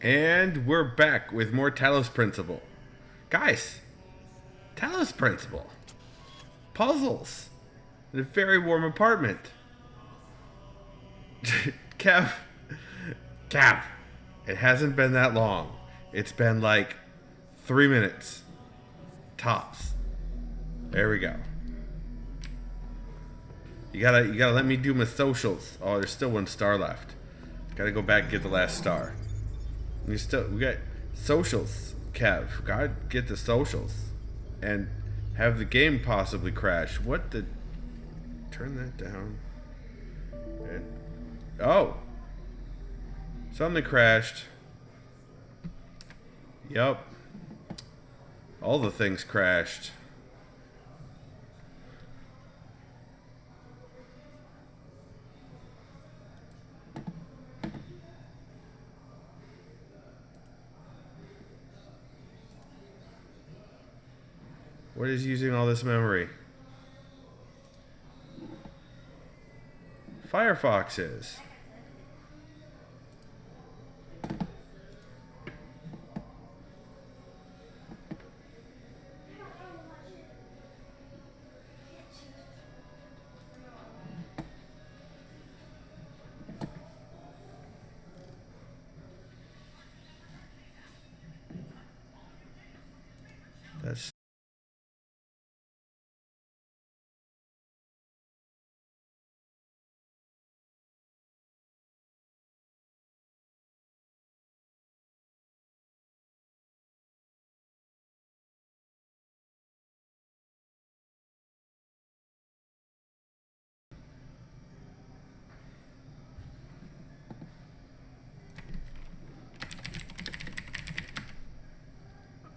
And we're back with more Talos Principle. Guys, Talos Principle. Puzzles. In a very warm apartment. Kev. Kev. It hasn't been that long. It's been like 3 minutes. Tops. There we go. You gotta let me do my socials. Oh, there's still 1 star left. Gotta go back and get the last star. We got socials, Kev. Gotta get the socials. And have the game possibly crash. What the... Turn that down. And, oh. Something crashed. Yup. All the things crashed. What is using all this memory? Firefox is. That's...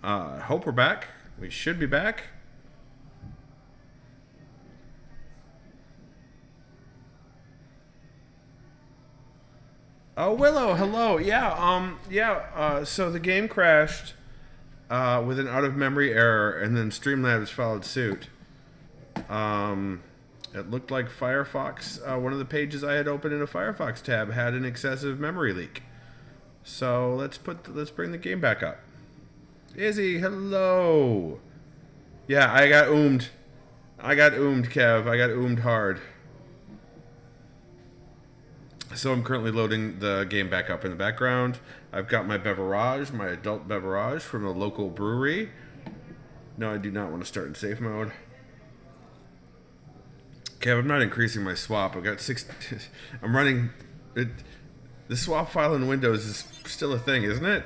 I hope we're back. We should be back. Oh, Willow, hello. So the game crashed with an out-of-memory error, and then Streamlabs followed suit. It looked like Firefox, one of the pages I had opened in a Firefox tab had an excessive memory leak. So let's bring the game back up. Izzy, hello. Yeah, I got oomed. Kev. I got oomed hard. So I'm currently loading the game back up in the background. I've got my beverage, my adult beverage from a local brewery. No, I do not want to start in safe mode. Kev, I'm not increasing my swap. I've got 6... I'm running... The swap file in Windows is still a thing, isn't it?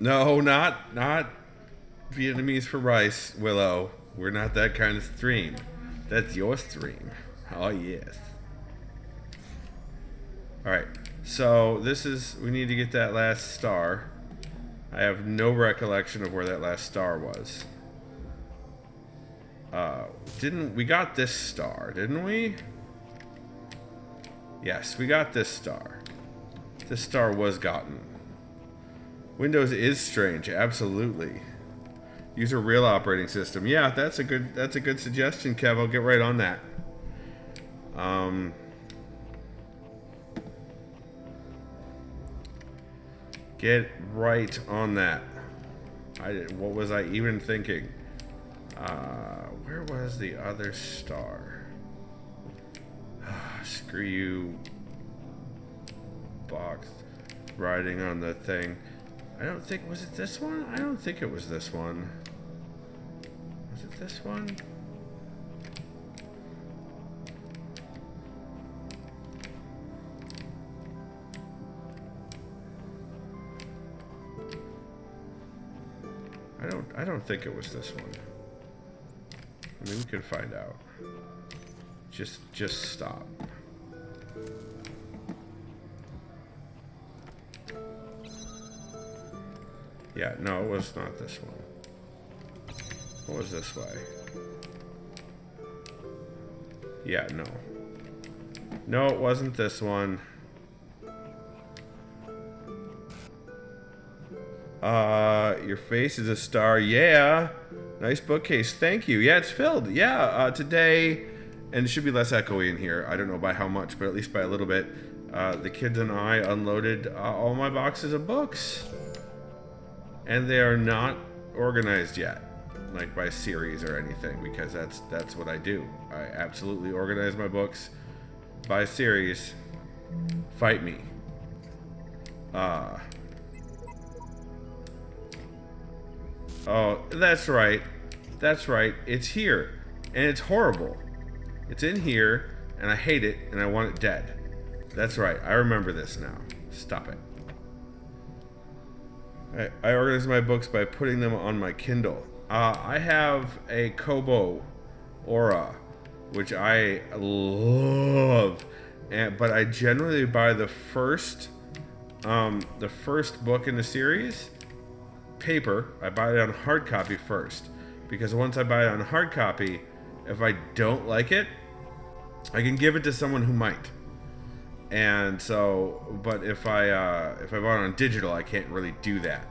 No, not Vietnamese for rice, Willow. We're not that kind of stream. That's your stream. Oh, yes. Alright, so this is... We need to get that last star. I have no recollection of where that last star was. We got this star, didn't we? Yes, we got this star. This star was gotten. Windows is strange, absolutely. Use a real operating system. Yeah, that's a good suggestion, Kev. I'll get right on that. Get right on that. What was I even thinking? Where was the other star? Screw you, box riding on the thing. I don't think... Was it this one? I don't think it was this one. Was it this one? I don't think it was this one. I mean, we could find out. Just stop. Yeah, no, it was not this one. What was this way? Yeah, no. No, it wasn't this one. Your face is a star. Yeah. Nice bookcase. Thank you. Yeah, it's filled. Yeah, today And it should be less echoey in here. I don't know by how much, but at least by a little bit. The kids and I unloaded all my boxes of books. And they are not organized yet, like by series or anything, because that's what I do. I absolutely organize my books by series. Fight me. Oh, that's right. That's right. It's here. And it's horrible. It's in here, and I hate it, and I want it dead. That's right. I remember this now. Stop it. I organize my books by putting them on my Kindle. I have a Kobo Aura, which I love, but I generally buy the first book in the series, paper. I buy it on hard copy first, because once I buy it on hard copy, if I don't like it, I can give it to someone who might. And so, but if I bought it on digital, I can't really do that.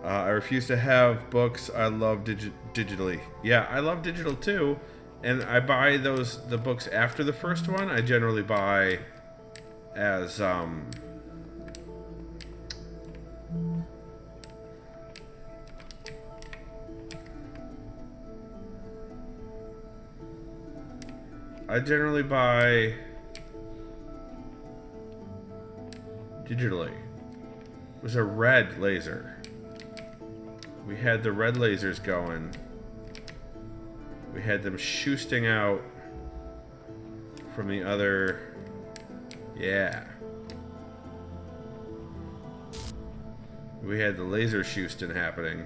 I refuse to have books I love digitally. Yeah, I love digital too, and I buy the books after the first one. I generally buy as I generally buy digitally. It was a red laser. We had the red lasers going. We had them shoosting out from the other. Yeah. We had the laser shoosting happening.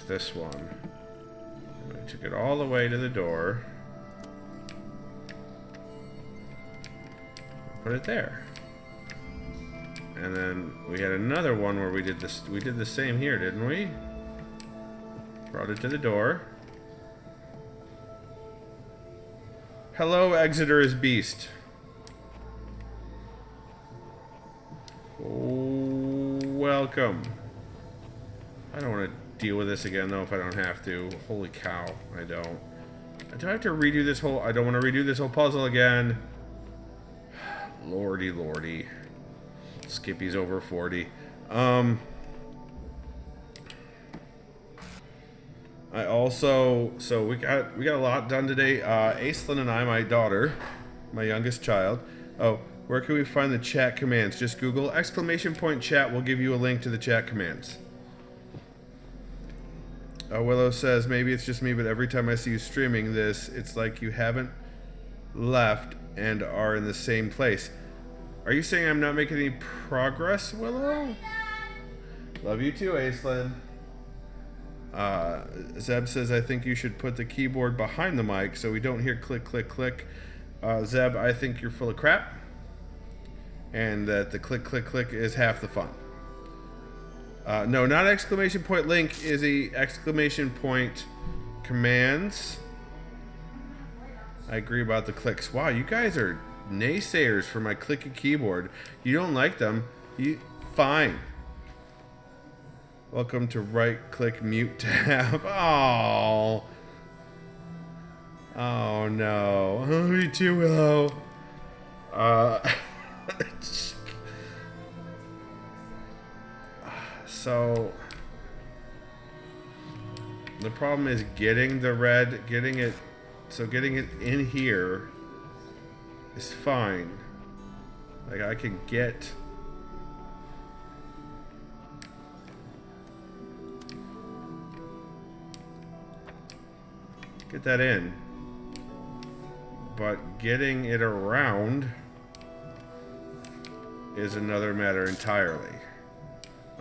This one. I took it all the way to the door. Put it there. And then we had another one where we did this. We did the same here, didn't we? Brought it to the door. Hello, Exeter is Beast. Welcome. I don't want to deal with this again, though, if I don't have to. Holy cow, I don't. Do I have to redo this whole... I don't want to redo this whole puzzle again. Lordy, lordy. Skippy's over 40. I also... So, we got a lot done today. Aislinn and I, my daughter, my youngest child... Oh, where can we find the chat commands? Just Google !chat will give you a link to the chat commands. Willow says, maybe it's just me, but every time I see you streaming this, it's like you haven't left and are in the same place. Are you saying I'm not making any progress, Willow? Love you too, Aislinn. Zeb says, I think you should put the keyboard behind the mic so we don't hear click, click, click. Zeb, I think you're full of crap. And that the click, click, click is half the fun. No, not ! Link is a ! Commands. I agree about the clicks. Wow, you guys are naysayers for my clicky keyboard. You don't like them. Fine. Welcome to right-click mute tab. Oh. Oh no. Me too, Willow. So the problem is getting it in here is fine. Like I can get that in, but getting it around is another matter entirely.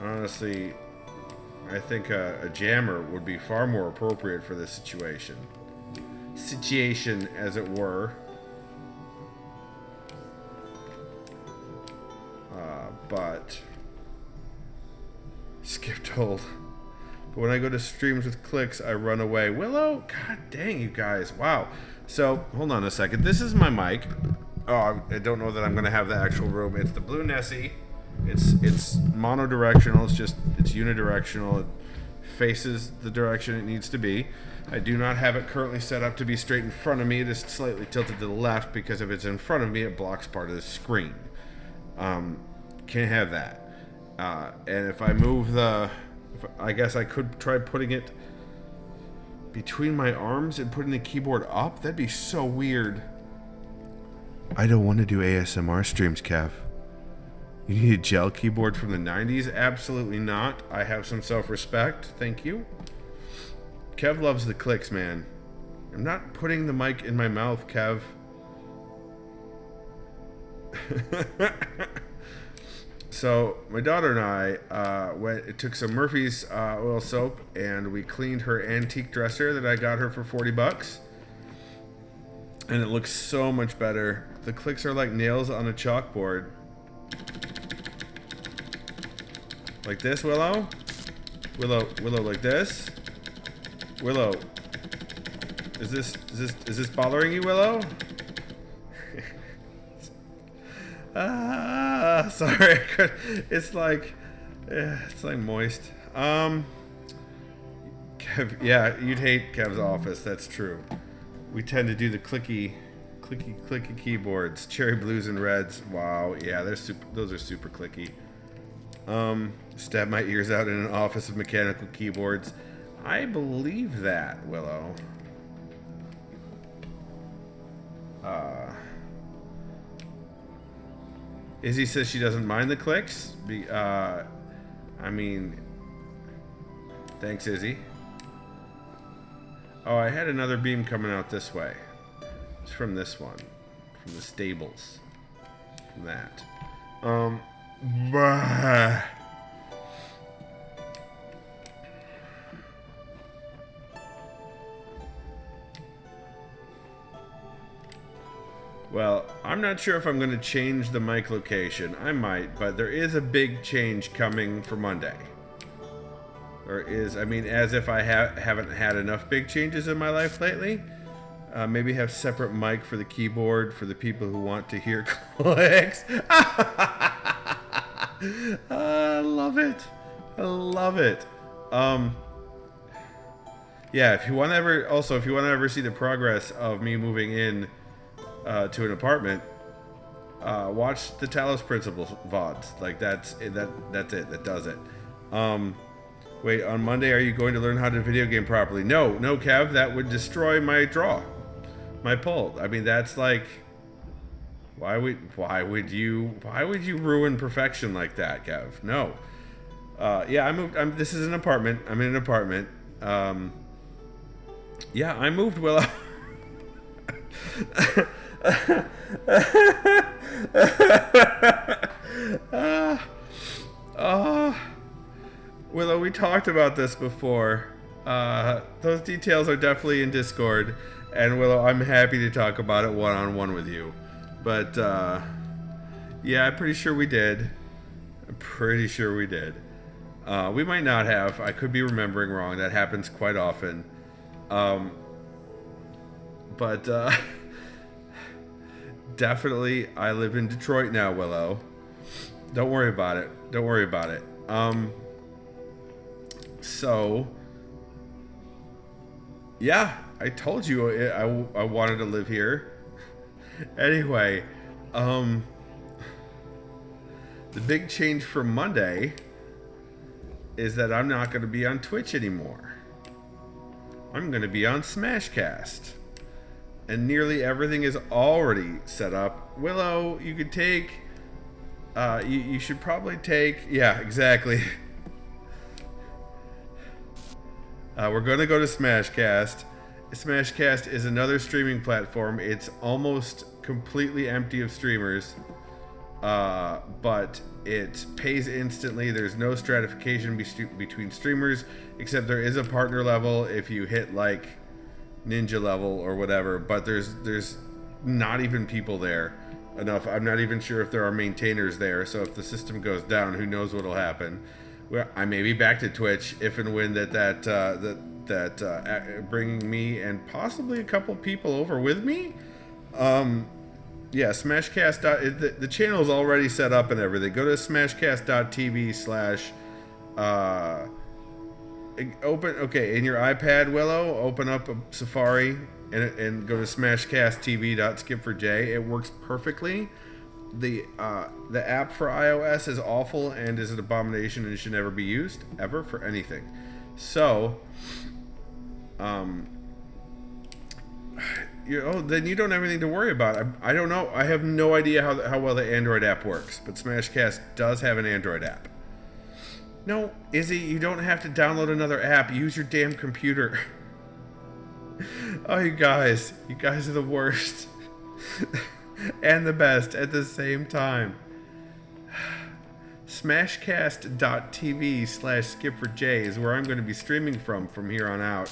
Honestly, I think a jammer would be far more appropriate for this situation. Situation, as it were. But Skip told. But when I go to streams with clicks, I run away. Willow? God dang, you guys. Wow. So, hold on a second. This is my mic. Oh, I don't know that I'm gonna have the actual room. It's the blue Nessie. It's monodirectional. It's unidirectional. It faces the direction it needs to be. I do not have it currently set up to be straight in front of me. It is slightly tilted to the left because if it's in front of me, it blocks part of the screen. Can't have that. And if I move I guess I could try putting it between my arms and putting the keyboard up. That'd be so weird. I don't want to do ASMR streams, Kev. You need a gel keyboard from the 90s? Absolutely not. I have some self-respect. Thank you. Kev loves the clicks, man. I'm not putting the mic in my mouth, Kev. So, my daughter and I took some Murphy's oil soap and we cleaned her antique dresser that I got her for $40. And it looks so much better. The clicks are like nails on a chalkboard. Like this, Willow? Willow, like this? Willow. Is this bothering you, Willow? Sorry. It's like moist. Kev, yeah, you'd hate Kev's office. That's true. We tend to do the clicky keyboards. Cherry blues and reds. Wow, yeah, those are super clicky. Stab my ears out in an office of mechanical keyboards. I believe that, Willow. Izzy says she doesn't mind the clicks. I mean, thanks, Izzy. Oh, I had another beam coming out this way. It's from this one. From the stables. From that. Well, I'm not sure if I'm going to change the mic location. I might, but there is a big change coming for Monday. There is, I mean, as if I haven't had enough big changes in my life lately. Maybe have separate mic for the keyboard for the people who want to hear clicks. I love it. I love it. Yeah, if you want to ever see the progress of me moving in to an apartment, watch the Talos Principle VODs. Like that's it. That does it. Wait, on Monday, are you going to learn how to video game properly? No, Kev, that would destroy my draw, my pull. I mean, that's like, why would you ruin perfection like that, Kev? No. Yeah, I moved. This is an apartment. I'm in an apartment. Yeah, I moved, Willow. Willow, we talked about this before. Those details are definitely in Discord, and Willow, I'm happy to talk about it one-on-one with you. But yeah, I'm pretty sure we did. We might not have. I could be remembering wrong. That happens quite often. But definitely, I live in Detroit now, Willow. Don't worry about it. So, yeah, I told you I wanted to live here. Anyway, the big change for Monday is that I'm not going to be on Twitch anymore. I'm going to be on Smashcast. And nearly everything is already set up. Willow, you could take... you should probably take... Yeah, exactly. We're going to go to Smashcast. Smashcast is another streaming platform. It's almost completely empty of streamers. But it pays instantly. There's no stratification between streamers, except there is a partner level if you hit like ninja level or whatever, but there's not even people there enough. I'm not even sure if there are maintainers there, so if the system goes down, who knows what'll happen. Well, I may be back to Twitch if and when that bringing me and possibly a couple people over with me Yeah, Smashcast. The channel is already set up and everything. Go to smashcast.tv slash open. Okay, in your iPad, Willow, open up a Safari and go to smashcasttv.skip4j. It works perfectly. The app for iOS is awful and is an abomination and should never be used ever for anything. So, then you don't have anything to worry about. I don't know. I have no idea how well the Android app works, but Smashcast does have an Android app. No, Izzy, you don't have to download another app. Use your damn computer. Oh, you guys are the worst. And the best at the same time. Smashcast.tv/Skip4J is where I'm going to be streaming from here on out,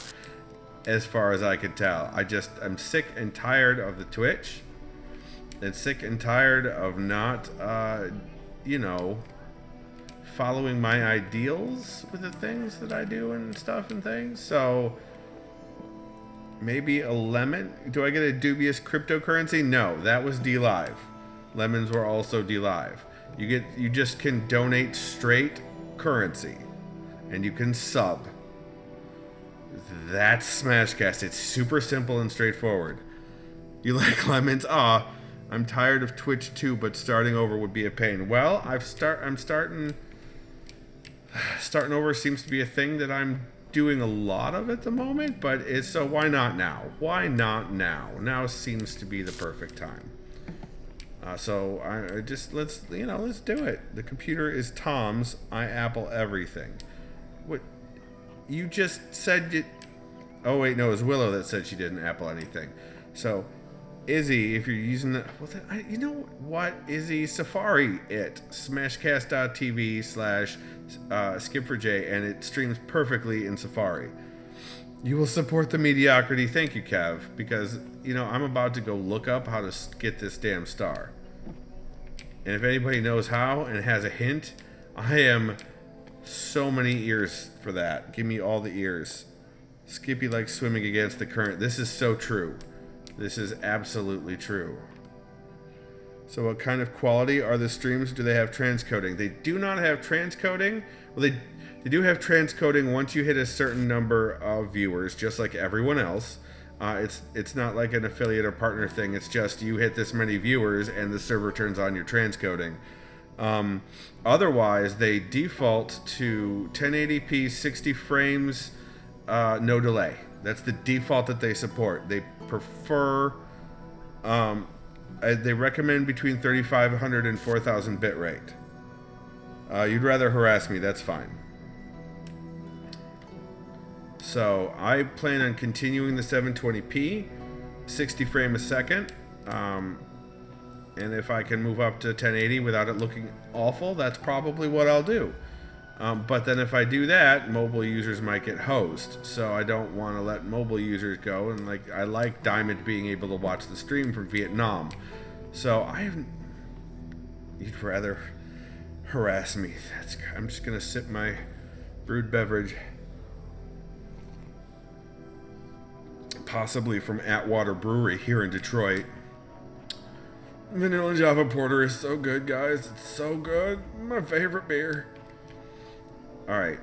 as far as I can tell. I'm sick and tired of the Twitch, and sick and tired of not, following my ideals with the things that I do and stuff and things. So maybe a lemon. Do I get a dubious cryptocurrency? No, that was DLive. Lemons were also DLive. You just can donate straight currency, and you can sub. That's Smashcast. It's super simple and straightforward. You like lemons? I'm tired of Twitch too, but starting over would be a pain. Well, I'm starting over seems to be a thing that I'm doing a lot of at the moment, but so why not now? Why not now? Now seems to be the perfect time. So I just let's do it. The computer is Tom's. I Apple everything. What you just said? Oh wait, no, it was Willow that said she didn't Apple anything. So Izzy, if you're using the you know what, Izzy, Safari it smashcast.tv/Skip4J, and it streams perfectly in Safari. You will support the mediocrity. Thank you, Kev, because I'm about to go look up how to get this damn star. And if anybody knows how and has a hint, I am so many ears for that. Give me all the ears. Skippy likes swimming against the current. This is so true. This is absolutely true. So what kind of quality are the streams? Do they have transcoding? They do not have transcoding. Well, they do have transcoding once you hit a certain number of viewers, just like everyone else. It's not like an affiliate or partner thing. It's just you hit this many viewers and the server turns on your transcoding. Otherwise, they default to 1080p 60 frames, no delay. That's the default that they support. They prefer, they recommend between 3500 and 4000 bit rate. You'd rather harass me, that's fine. So I plan on continuing the 720p, 60 frame a second, and if I can move up to 1080 without it looking awful, that's probably what I'll do. But then if I do that, mobile users might get hosed, so I don't want to let mobile users go, and I like Diamond being able to watch the stream from Vietnam. So you'd rather harass me. I'm just gonna sip my brewed beverage, possibly from Atwater Brewery here in Detroit. Vanilla Java Porter is so good, guys. It's so good. My favorite beer. All right.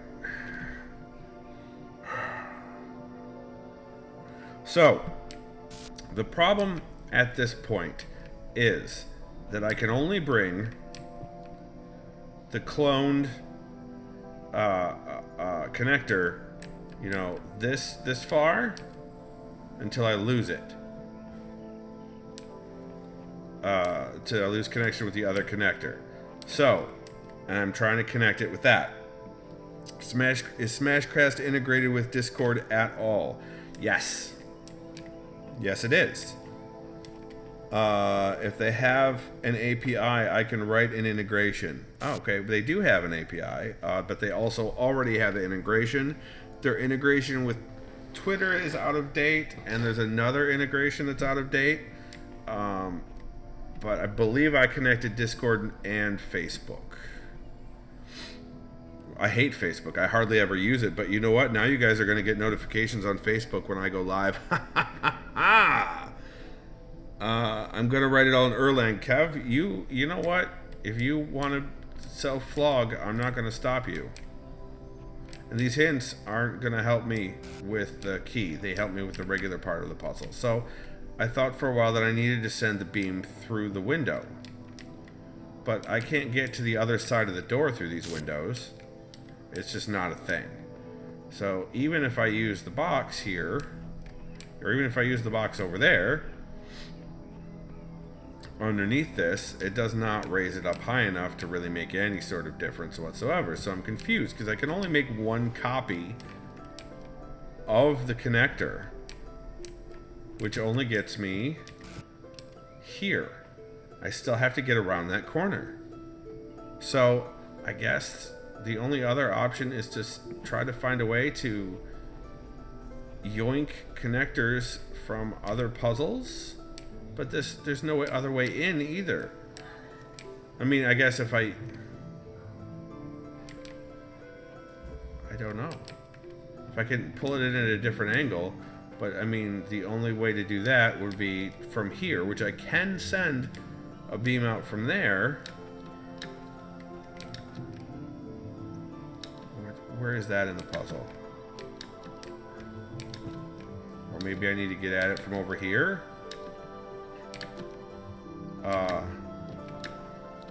So, the problem at this point is that I can only bring the cloned connector, this far until I lose it. Till I lose connection with the other connector. So, and I'm trying to connect it with that. Is Smashcast integrated with Discord at all? Yes. Yes, it is. If they have an API, I can write an integration. Oh, okay, they do have an API, but they also already have the integration. Their integration with Twitter is out of date, and there's another integration that's out of date. But I believe I connected Discord and Facebook. I hate Facebook. I hardly ever use it, but you know what? Now you guys are going to get notifications on Facebook when I go live. I'm gonna write it all in Erlang. Kev, you know what? If you want to self-flog, I'm not gonna stop you. And these hints aren't gonna help me with the key. They help me with the regular part of the puzzle. So I thought for a while that I needed to send the beam through the window. But I can't get to the other side of the door through these windows. It's just not a thing. So even if I use the box here, or even if I use the box over there, underneath this, it does not raise it up high enough to really make any sort of difference whatsoever. So I'm confused because I can only make one copy of the connector, which only gets me here. I still have to get around that corner. So I guess the only other option is to try to find a way to yoink connectors from other puzzles. But there's no other way in either. I mean, I guess if I don't know. If I can pull it in at a different angle, but I mean, the only way to do that would be from here, which I can send a beam out from there. Where is that in the puzzle? Or maybe I need to get at it from over here?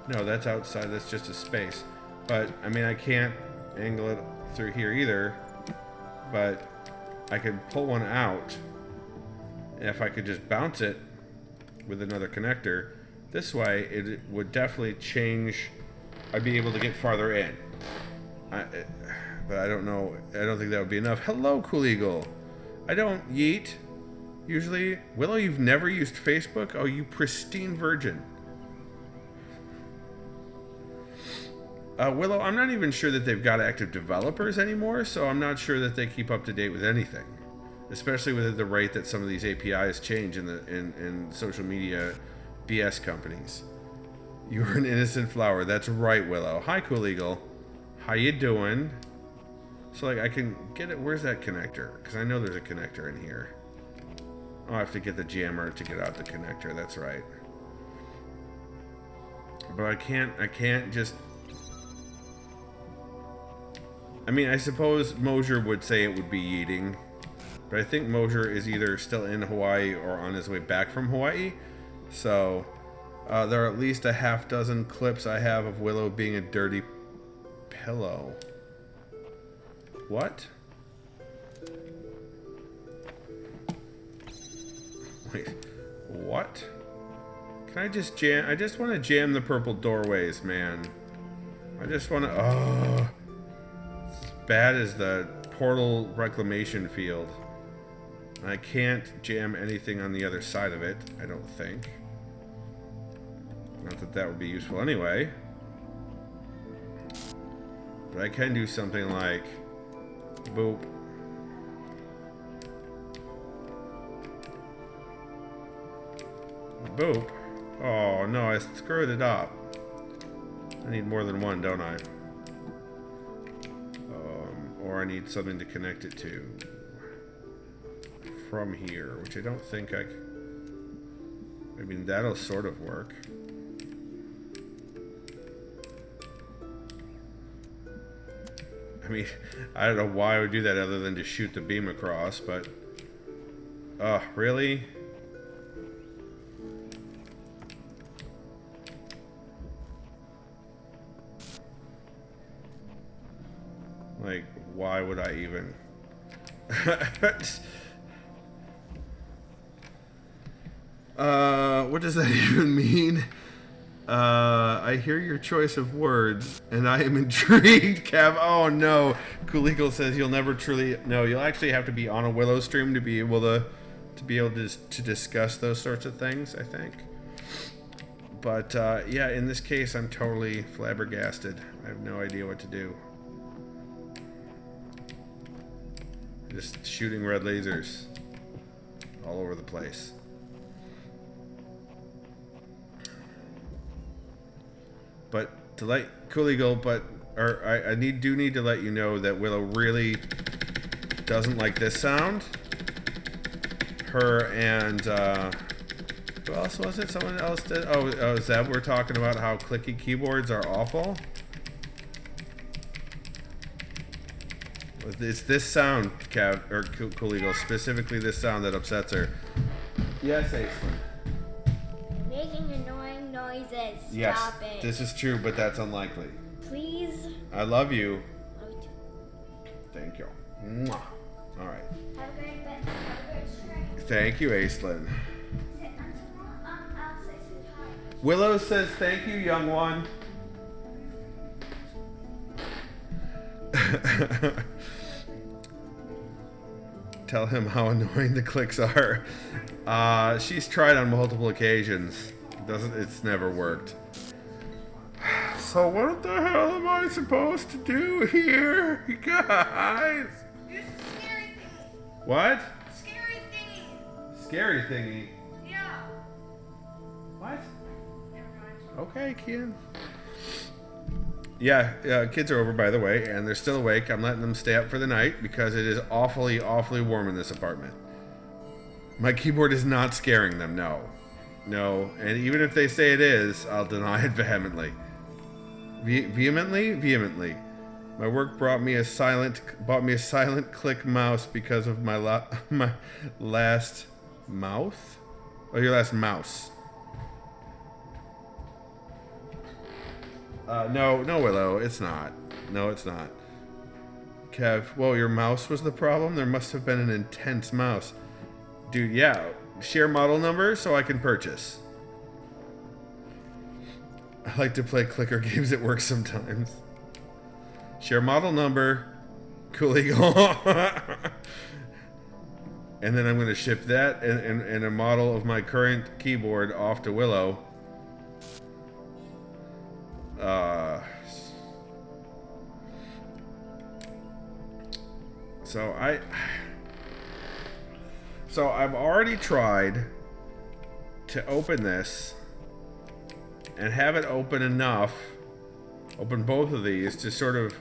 No, that's outside. That's just a space. But, I mean, I can't angle it through here either. But I could pull one out. And if I could just bounce it with another connector, this way, it would definitely change. I'd be able to get farther in. But I don't know. I don't think that would be enough. Hello, Cool Eagle. I don't yeet. Usually, Willow, you've never used Facebook? Oh, you pristine virgin. Willow, I'm not even sure that they've got active developers anymore, so I'm not sure that they keep up to date with anything. Especially with the rate that some of these APIs change in social media BS companies. You're an innocent flower. That's right, Willow. Hi, Cool Eagle. How you doing? So, like, I can get it. Where's that connector? Because I know there's a connector in here. Oh, I have to get the jammer to get out the connector. That's right. But I can't just... I mean, I suppose Mosier would say it would be yeeting. But I think Mosier is either still in Hawaii or on his way back from Hawaii. So, there are at least a half dozen clips I have of Willow being a dirty pillow. What? Wait, what? Can I just jam? I just want to jam the purple doorways, man. I just want to... Oh, it's as bad as the portal reclamation field. I can't jam anything on the other side of it, I don't think. Not that that would be useful anyway. But I can do something like... Boop. Boop. Oh, no, I screwed it up. I need more than one, don't I? Or I need something to connect it to. From here, which I don't think I mean, that'll sort of work. I mean, I don't know why I would do that other than to shoot the beam across, but... really? Like, why would I even... what does that even mean? I hear your choice of words, and I am intrigued, Kev. Oh no, Cool Eagle says you'll never truly... No, you'll actually have to be on a Willow stream to be able to discuss those sorts of things, I think. But yeah, in this case, I'm totally flabbergasted. I have no idea what to do. Just shooting red lasers all over the place. But to let Cool Eagle, I do need to let you know that Willow really doesn't like this sound. Her and Who else was it? Someone else did? Oh, Zeb, we're talking about how clicky keyboards are awful. It's this sound, Cav, or Cool Eagle, specifically this sound that upsets her. Yes, Aislinn. Making annoying noises. Yes, Stop it. this is true, but that's unlikely. Please. I love you. Love you too. Thank you. Mwah. All right. Have a great bed. Have a great strength. Thank you, Aislinn. I'll say some hi. Willow says, thank you, young one. Tell him how annoying the clicks are. She's tried on multiple occasions. It's never worked. So what the hell am I supposed to do here, you guys? There's a scary thingy. What? Scary thingy. Scary thingy. Yeah. What? Never mind. Okay, Kian. Yeah, kids are over, by the way, and they're still awake. I'm letting them stay up for the night because it is awfully, awfully warm in this apartment. My keyboard is not scaring them, no. No, and even if they say it is, I'll deny it vehemently. Vehemently? My work bought me a silent click mouse because of my last mouth? Oh, your last mouse. No, Willow, it's not. No, it's not. Kev, whoa, your mouse was the problem? There must have been an intense mouse. Dude, yeah. Share model number so I can purchase. I like to play clicker games at work sometimes. Share model number. Cool Eagle. And then I'm going to ship that and a model of my current keyboard off to Willow. So I've already tried to open this and have it open both of these to sort of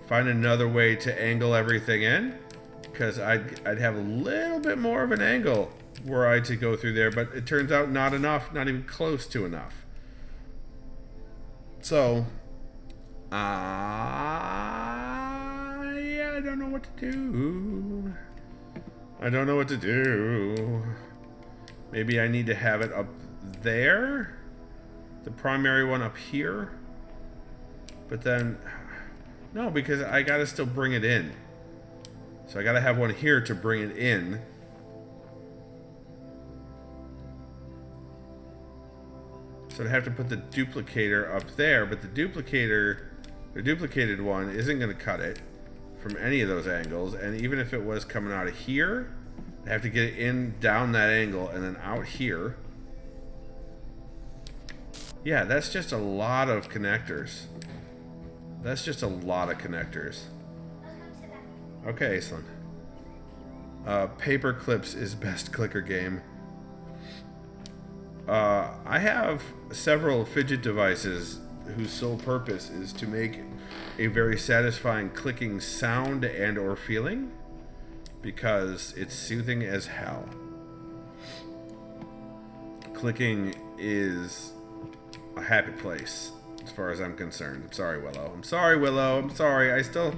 find another way to angle everything in, because I'd have a little bit more of an angle were I to go through there, but it turns out not enough, not even close to enough. So, yeah, I don't know what to do. Maybe I need to have it up there, the primary one up here. But then, no, because I gotta still bring it in. So I gotta have one here to bring it in. So I'd have to put the duplicator up there, but the duplicated one isn't gonna cut it from any of those angles. And even if it was coming out of here, I have to get it in down that angle and then out here. Yeah, that's just a lot of connectors. Okay, Aislinn. Paper Clips is best clicker game. I have several fidget devices whose sole purpose is to make a very satisfying clicking sound and or feeling, because it's soothing as hell. Clicking is a happy place as far as I'm concerned. I'm sorry, Willow. I'm sorry. I still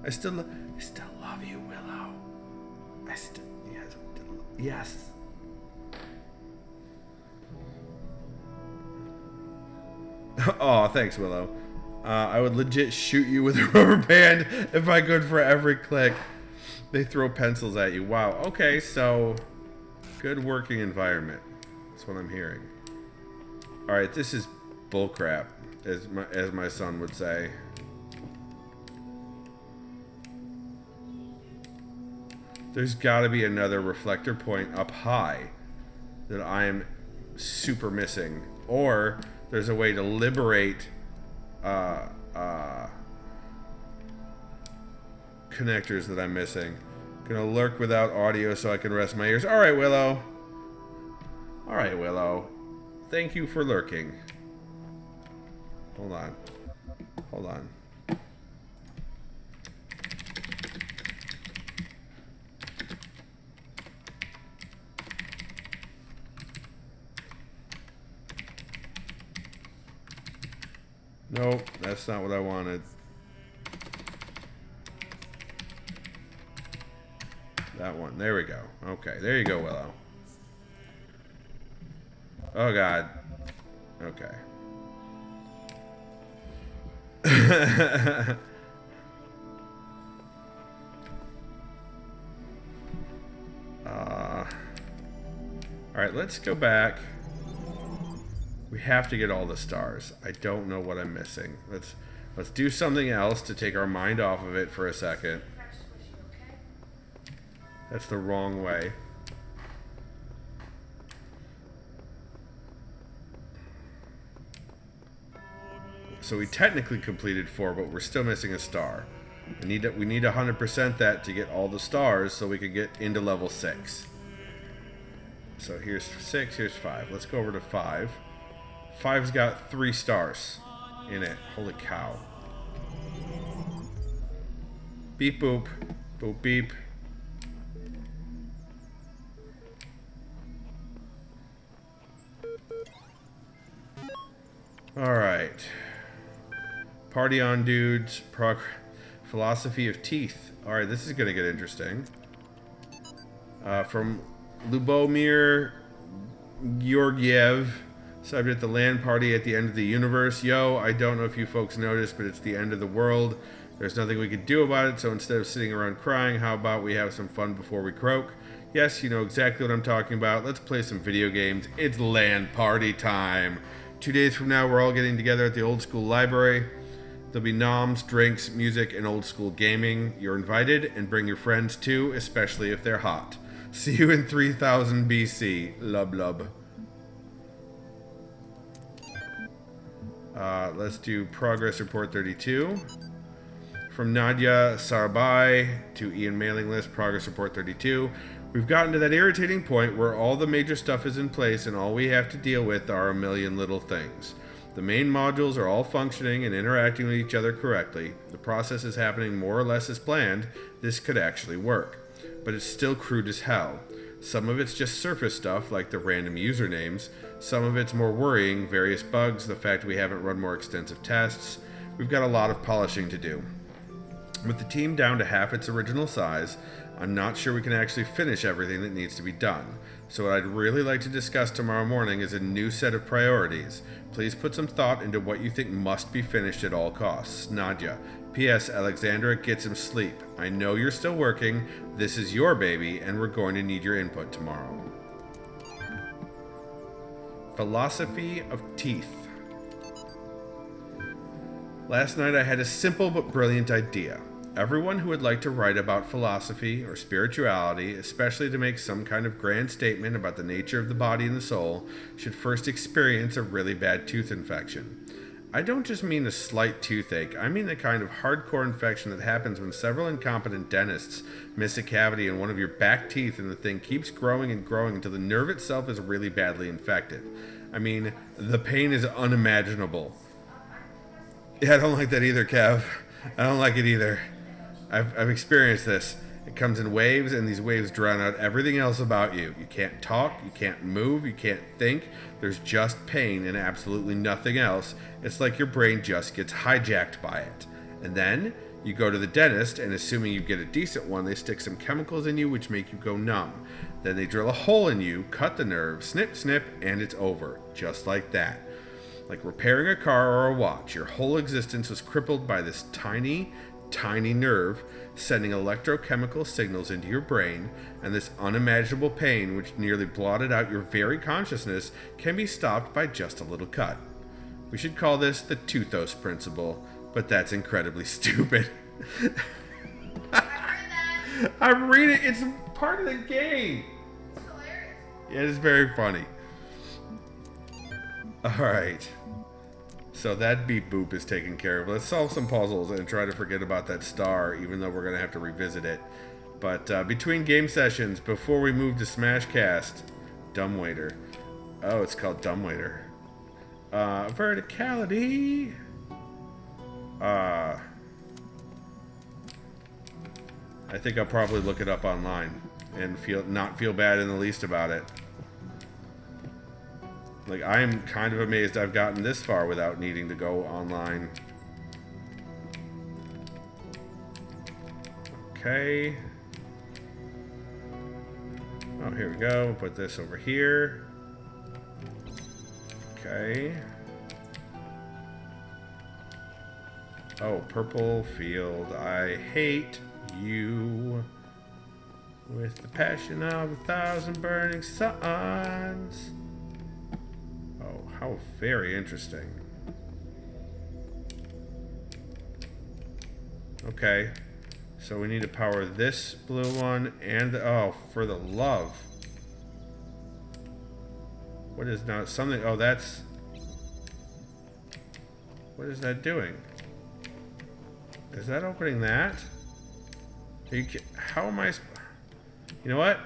love you, Willow. Yes. Oh, thanks, Willow. I would legit shoot you with a rubber band if I could for every click. They throw pencils at you. Wow. Okay, so good working environment. That's what I'm hearing. All right, this is bullcrap, as my son would say. There's got to be another reflector point up high that I'm super missing, or there's a way to liberate connectors that I'm missing. Gonna lurk without audio so I can rest my ears. All right, Willow. Thank you for lurking. Hold on. Nope, that's not what I wanted. That one. There we go. Okay, there you go, Willow. Oh, God. Okay. Alright, let's go back. We have to get all the stars. I don't know what I'm missing. Let's do something else to take our mind off of it for a second. That's the wrong way. So we technically completed 4, but we're still missing a star. We need 100% that to get all the stars so we can get into level 6. So here's 6, here's 5. Let's go over to 5. 5's got 3 stars in it. Holy cow. Beep boop. Boop beep. Alright. Party on, dudes. Philosophy of teeth. Alright, this is gonna get interesting. From Lubomir Georgiev. Subject: the land party at the end of the universe. Yo, I don't know if you folks noticed, but it's the end of the world. There's nothing we could do about it, so instead of sitting around crying, how about we have some fun before we croak? Yes, you know exactly what I'm talking about. Let's play some video games. It's land party time. 2 days from now, we're all getting together at the old school library. There'll be noms, drinks, music, and old school gaming. You're invited, and bring your friends too, especially if they're hot. See you in 3000 BC. Lub lub. Let's do progress report 32. From Nadia Sarabai to Ian mailing list, progress report 32. We've gotten to that irritating point where all the major stuff is in place and all we have to deal with are a million little things. The main modules are all functioning and interacting with each other correctly. The process is happening more or less as planned. This could actually work. But it's still crude as hell. Some of it's just surface stuff, like the random usernames. Some of it's more worrying, various bugs, the fact we haven't run more extensive tests. We've got a lot of polishing to do. With the team down to half its original size, I'm not sure we can actually finish everything that needs to be done. So what I'd really like to discuss tomorrow morning is a new set of priorities. Please put some thought into what you think must be finished at all costs. Nadia. P.S. Alexandra, get some sleep. I know you're still working. This is your baby, and we're going to need your input tomorrow. Philosophy of teeth. Last night I had a simple but brilliant idea. Everyone who would like to write about philosophy or spirituality, especially to make some kind of grand statement about the nature of the body and the soul, should first experience a really bad tooth infection. I don't just mean a slight toothache, I mean the kind of hardcore infection that happens when several incompetent dentists miss a cavity in one of your back teeth and the thing keeps growing and growing until the nerve itself is really badly infected. I mean, the pain is unimaginable. Yeah, I don't like that either, Kev. I don't like it either. I've experienced this. It comes in waves, and these waves drown out everything else about you. You can't talk, you can't move, you can't think. There's just pain and absolutely nothing else. It's like your brain just gets hijacked by it. And then you go to the dentist, and assuming you get a decent one, they stick some chemicals in you which make you go numb. Then they drill a hole in you, cut the nerve, snip, snip, and it's over. Just like that. Like repairing a car or a watch, your whole existence was crippled by this tiny nerve sending electrochemical signals into your brain, and this unimaginable pain, which nearly blotted out your very consciousness, can be stopped by just a little cut. We should call this the Talos Principle, but that's incredibly stupid. I heard that. I'm reading, it's part of the game. It's hilarious. Yeah, it's very funny. Alright. So that beep boop is taken care of. Let's solve some puzzles and try to forget about that star, even though we're going to have to revisit it. But between game sessions, before we move to Smashcast, Dumbwaiter. Oh, it's called Dumbwaiter. Verticality. I think I'll probably look it up online and not feel bad in the least about it. Like, I am kind of amazed I've gotten this far without needing to go online. Okay. Oh, here we go. Put this over here. Okay. Oh, purple field. I hate you with the passion of 1,000 burning suns. Oh, how very interesting. Okay. So we need to power this blue one and the, oh, for the love. What is now something? Oh, that's. What is that doing? Is that opening that? How am I? You know what?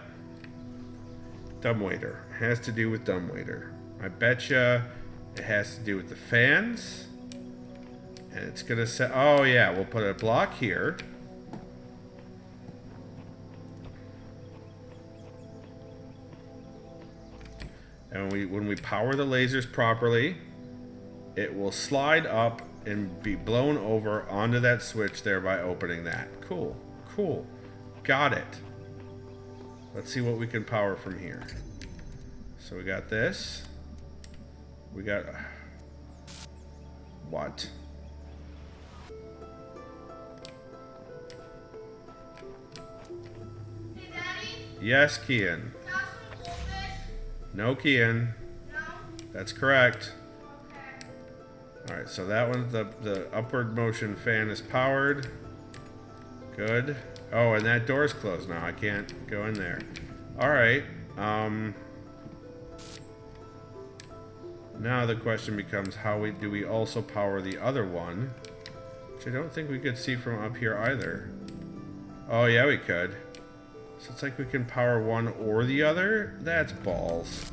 Dumbwaiter. It has to do with dumbwaiter. I betcha it has to do with the fans. And it's gonna say, oh yeah, we'll put a block here. And when we power the lasers properly, it will slide up and be blown over onto that switch, thereby opening that. Cool. Cool. Got it. Let's see what we can power from here. So we got this. We got... what? Hey, Daddy? Yes, Kian. Got some goldfish? No, Kian. No? That's correct. Okay. Alright, so that one, the upward motion fan is powered. Good. Oh, and that door's closed now. I can't go in there. Alright. Now the question becomes, do we also power the other one? Which I don't think we could see from up here either. Oh, yeah, we could. So it's like we can power one or the other? That's balls.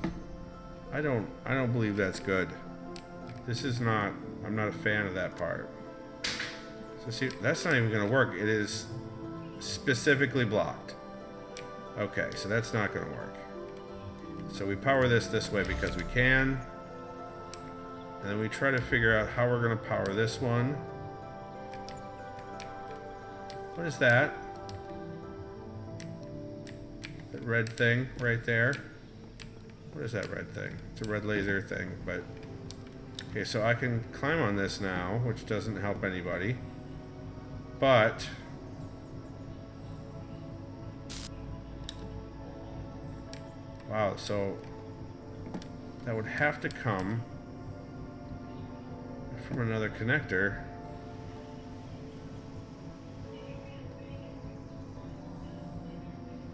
I don't believe that's good. This is not... I'm not a fan of that part. So see, that's not even going to work. It is specifically blocked. Okay, so that's not going to work. So we power this way because we can. And then we try to figure out how we're going to power this one. What is that? That red thing right there. What is that red thing? It's a red laser thing, but... okay, so I can climb on this now, which doesn't help anybody. But... wow, so... that would have to come... from another connector.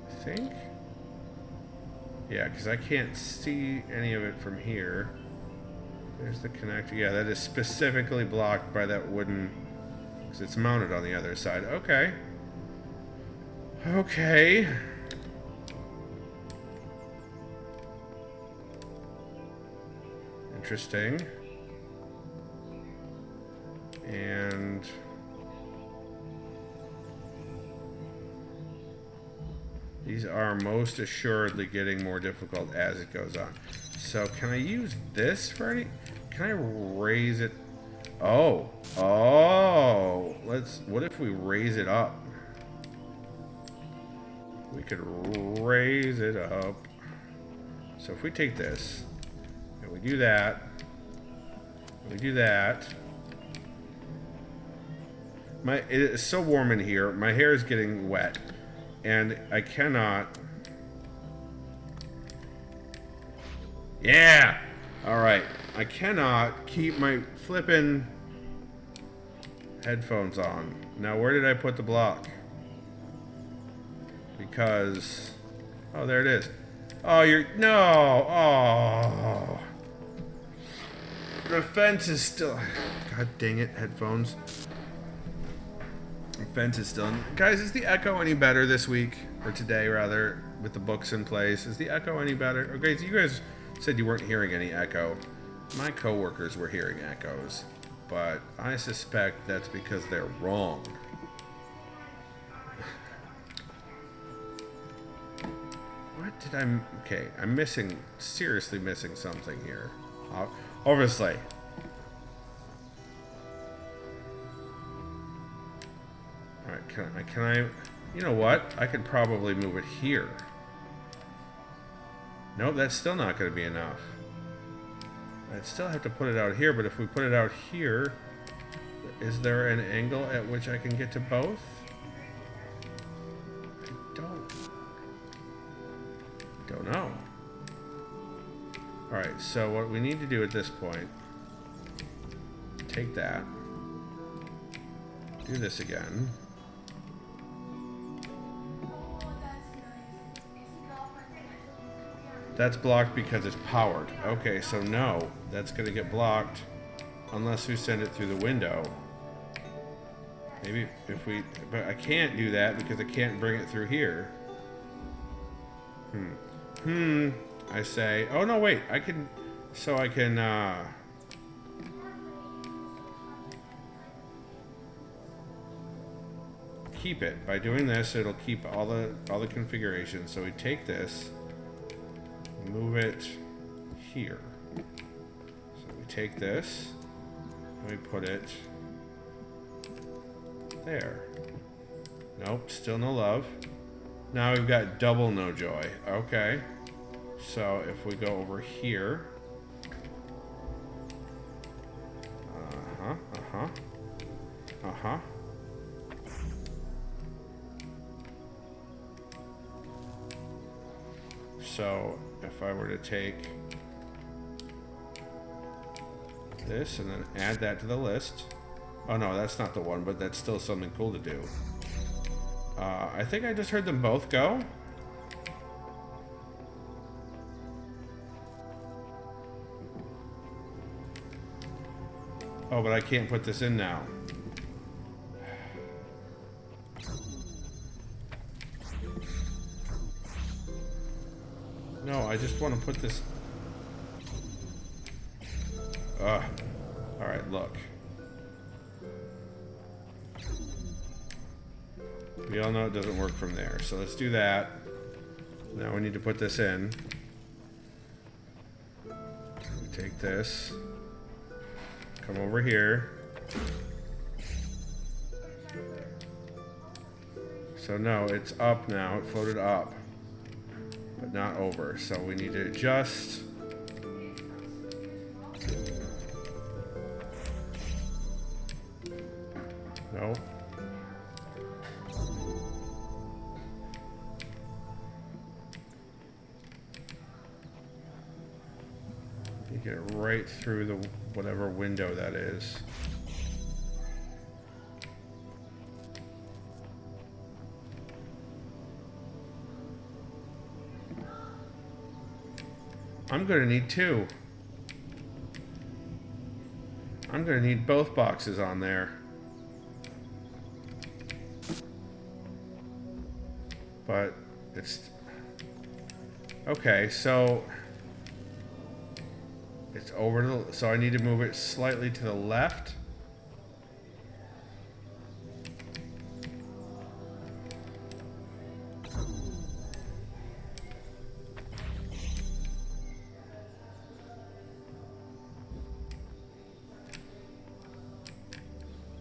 I think? Yeah, because I can't see any of it from here. There's the connector. Yeah, that is specifically blocked by that wooden... because it's mounted on the other side. Okay. Okay. Interesting. And... these are most assuredly getting more difficult as it goes on. So can I use this for any... can I raise it? Oh. Oh. What if we raise it up? We could raise it up. So if we take this, and we do that, and we do that. It is so warm in here. My hair is getting wet. And I cannot... yeah! Alright. I cannot keep my flippin' headphones on. Now, where did I put the block? Because... oh, there it is. Oh, you're... no! Oh! The fence is still... god dang it, headphones. The fence is still... guys, is the echo any better this week? Or today, rather, with the books in place? Is the echo any better? Okay, so you guys said you weren't hearing any echo. My coworkers were hearing echoes. But I suspect that's because they're wrong. What did I... okay, I'm missing... seriously missing something here. Obviously. Alright, can I... You know what? I could probably move it here. Nope, that's still not going to be enough. I'd still have to put it out here, but if we put it out here, is there an angle at which I can get to both? Don't know. Alright, so what we need to do at this point, take that, do this again. That's blocked because it's powered. Okay, so no, that's going to get blocked unless we send it through the window. Maybe if we... But I can't do that because I can't bring it through here. I say... Oh, no, wait. I can... So I can... keep it. By doing this, it'll keep all the configurations. So we take this... Move it here. So we take this and we put it there. Nope, still no love. Now we've got double no joy. Okay. So if we go over here. So if I were to take this and then add that to the list. Oh no, that's not the one, but that's still something cool to do. I think I just heard them both go. Oh, but I can't put this in now. No, I just want to put this... Alright, look. We all know it doesn't work from there, so let's do that. Now we need to put this in. We take this. Come over here. So no, it's up now. It floated up. But not over. So we need to adjust. No. You get it right through the whatever window that is. I'm gonna need two. I'm gonna need both boxes on there. But it's okay, so it's over to the, so I need to move it slightly to the left.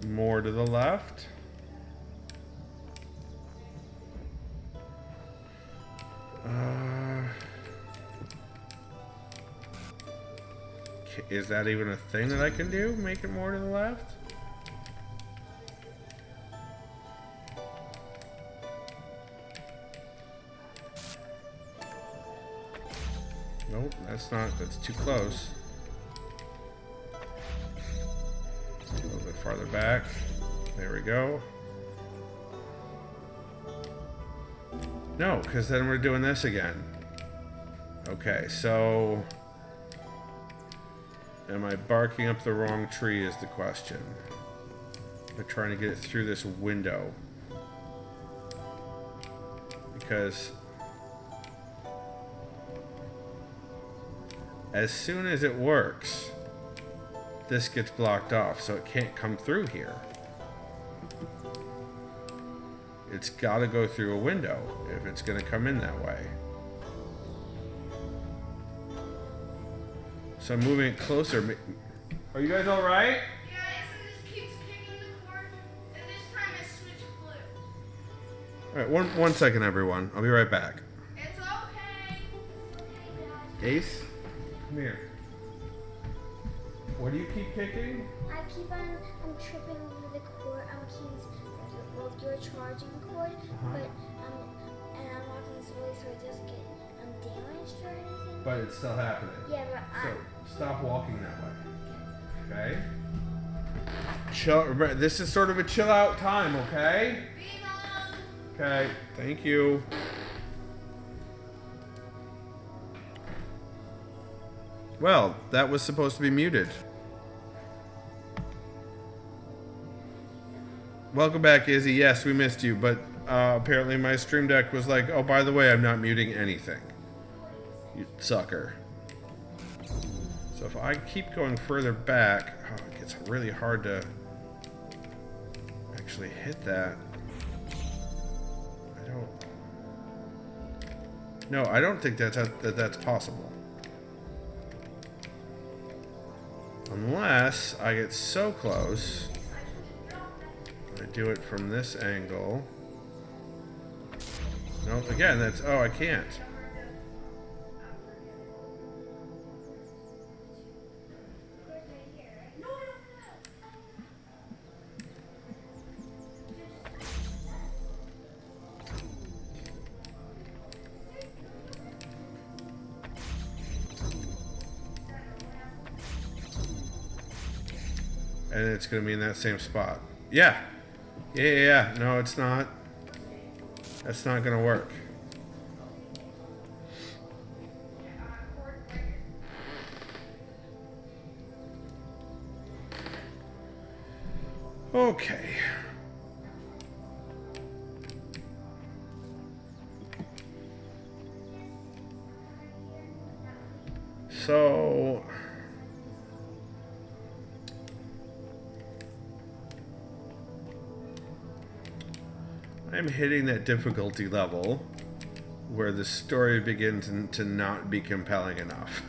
More to the left. Is that even a thing that I can do? Make it more to the left? Nope, that's too close. A little bit farther back. There we go. No, because then we're doing this again. Okay, so... Am I barking up the wrong tree is the question. I'm trying to get it through this window. Because... as soon as it works, this gets blocked off, so it can't come through here. It's got to go through a window if it's going to come in that way. So I'm moving it closer. Are you guys all right? Yeah, it just keeps kicking the cord, and this time it switched blue. All right, one second, everyone. I'll be right back. It's okay. Ace, come here. What do you keep kicking? I keep on tripping over the cord. Well, your charging cord, but and I'm walking slowly so it doesn't get damaged or anything. But it's still happening. Yeah, but So stop walking that way. Okay. Chill. Remember, this is sort of a chill out time. Okay. Okay. Thank you. Well, that was supposed to be muted. Welcome back, Izzy. Yes, we missed you, but apparently my stream deck was like, oh, by the way, I'm not muting anything. You sucker. So if I keep going further back, it gets really hard to actually hit that. I don't think that's possible. Unless I get so close, I do it from this angle. Nope, again, I can't. And it's going to be in that same spot. Yeah. Yeah. No, it's not. That's not going to work. Okay. So... I'm hitting that difficulty level where the story begins to not be compelling enough.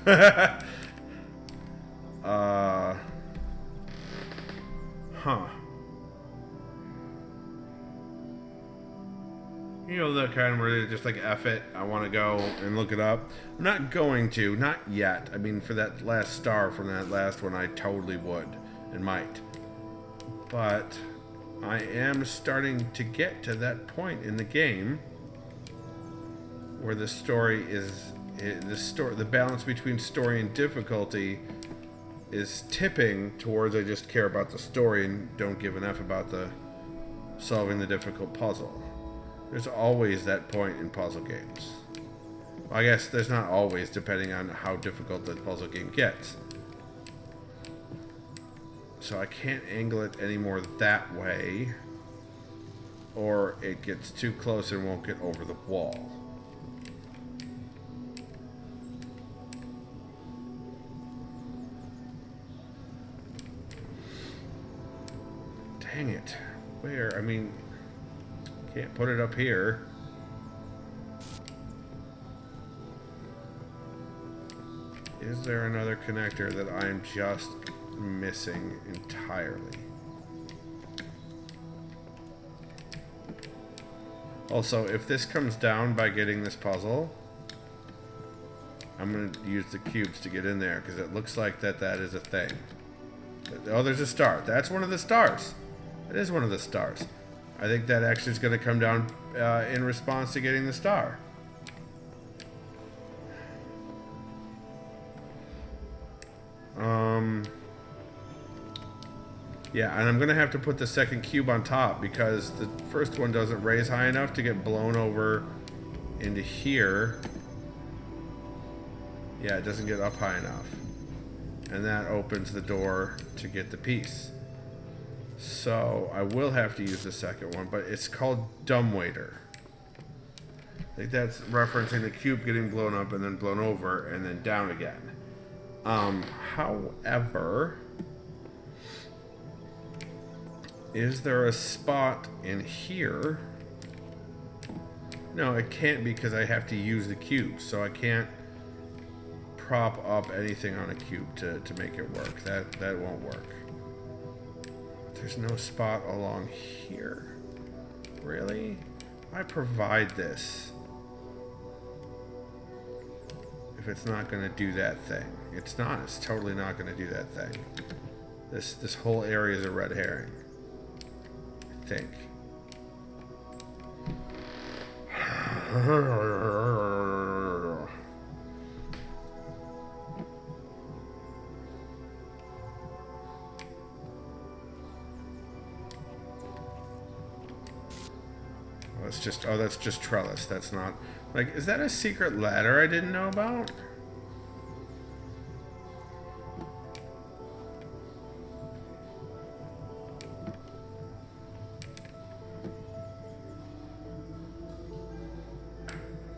You know, the kind where they're just like, F it, I want to go and look it up. I'm not going to, not yet. I mean, for that last star from that last one, I totally would and might. But I am starting to get to that point in the game where the story is the balance between story and difficulty is tipping towards I just care about the story and don't give an F about the solving the difficult puzzle. There's always that point in puzzle games. Well, I guess there's not always, depending on how difficult the puzzle game gets. So I can't angle it anymore that way, or it gets too close and won't get over the wall. Dang it. Where? I mean, can't put it up here. Is there another connector that I'm just missing entirely? Also, if this comes down by getting this puzzle, I'm going to use the cubes to get in there because it looks like that is a thing. Oh, there's a star. That's one of the stars. That is one of the stars. I think that actually is going to come down in response to getting the star. Yeah, and I'm going to have to put the second cube on top because the first one doesn't raise high enough to get blown over into here. Yeah, it doesn't get up high enough. And that opens the door to get the piece. So I will have to use the second one, but it's called dumbwaiter. I think that's referencing the cube getting blown up and then blown over and then down again. However, is there a spot in here? No, it can't because I have to use the cube, so I can't prop up anything on a cube to make it work. That won't work. There's no spot along here. Really? Why provide this if it's not going to do that thing? It's not. It's totally not going to do that thing. This whole area is a red herring, I think. It's just, oh, that's just trellis. That's not, like, is that a secret ladder I didn't know about?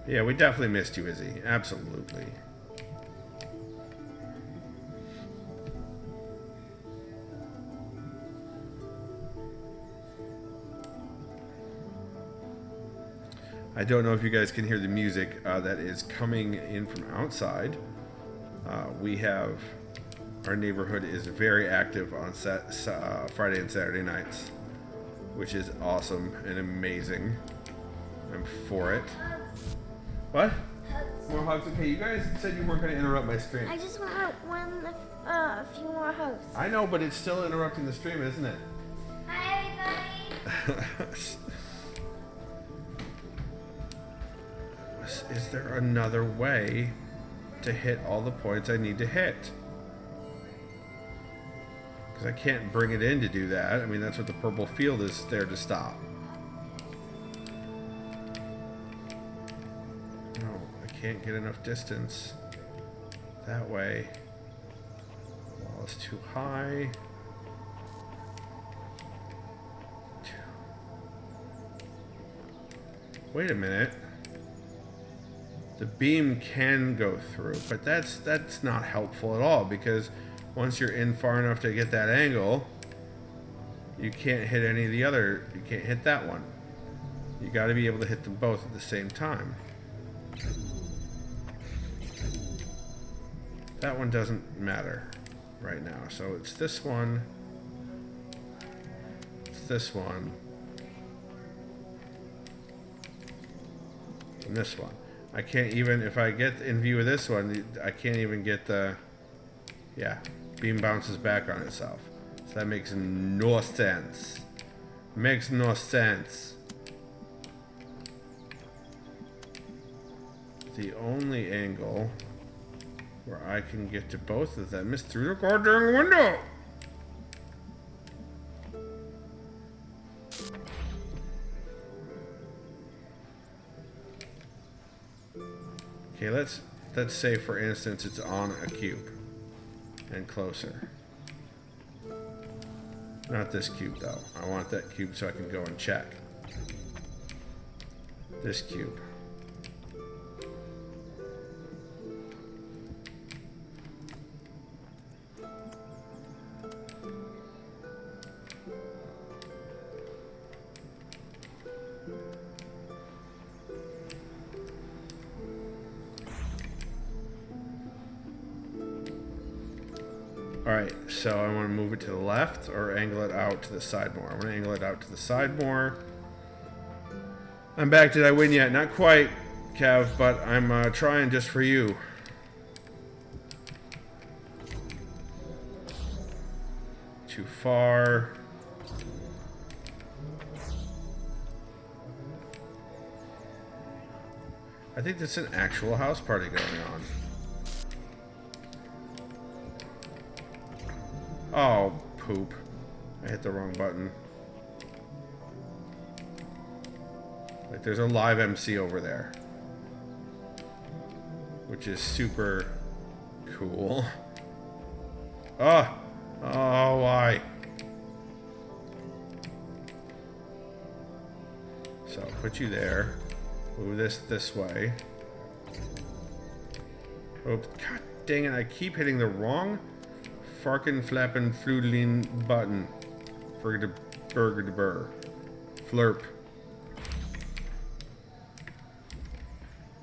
Yeah, we definitely missed you, Izzy. Absolutely. I don't know if you guys can hear the music that is coming in from outside. We have, our neighborhood is very active on Friday and Saturday nights, which is awesome and amazing. I'm for it. What? Hugs. More hugs? Okay, you guys said you weren't going to interrupt my stream. I just want a few more hugs. I know, but it's still interrupting the stream, isn't it? Hi, everybody. Is there another way to hit all the points I need to hit? Because I can't bring it in to do that. I mean, that's what the purple field is there to stop. No, I can't get enough distance that way. Wall is too high. Wait a minute. The beam can go through, but that's not helpful at all, because once you're in far enough to get that angle, you can't hit any of the other, you can't hit that one. You got to be able to hit them both at the same time. That one doesn't matter right now, so it's this one, it's this one, and this one. I can't even, if I get in view of this one, I can't even get the, yeah, beam bounces back on itself. So that makes no sense. Makes no sense. The only angle where I can get to both of them is through the goddamn window. Okay, let's say, for instance, it's on a cube and closer. Not this cube, though. I want that cube so I can go and check. This cube. Alright, so I want to move it to the left or angle it out to the side more. I want to angle it out to the side more. I'm back. Did I win yet? Not quite, Kev, but I'm trying just for you. Too far. I think there's an actual house party going on. Oh, poop. I hit the wrong button. Like, there's a live MC over there, which is super cool. Oh, why? So, put you there. Move this way. Oh, god dang it, I keep hitting the wrong farkin' flappin' floodling button. Burger de burr. Flurp.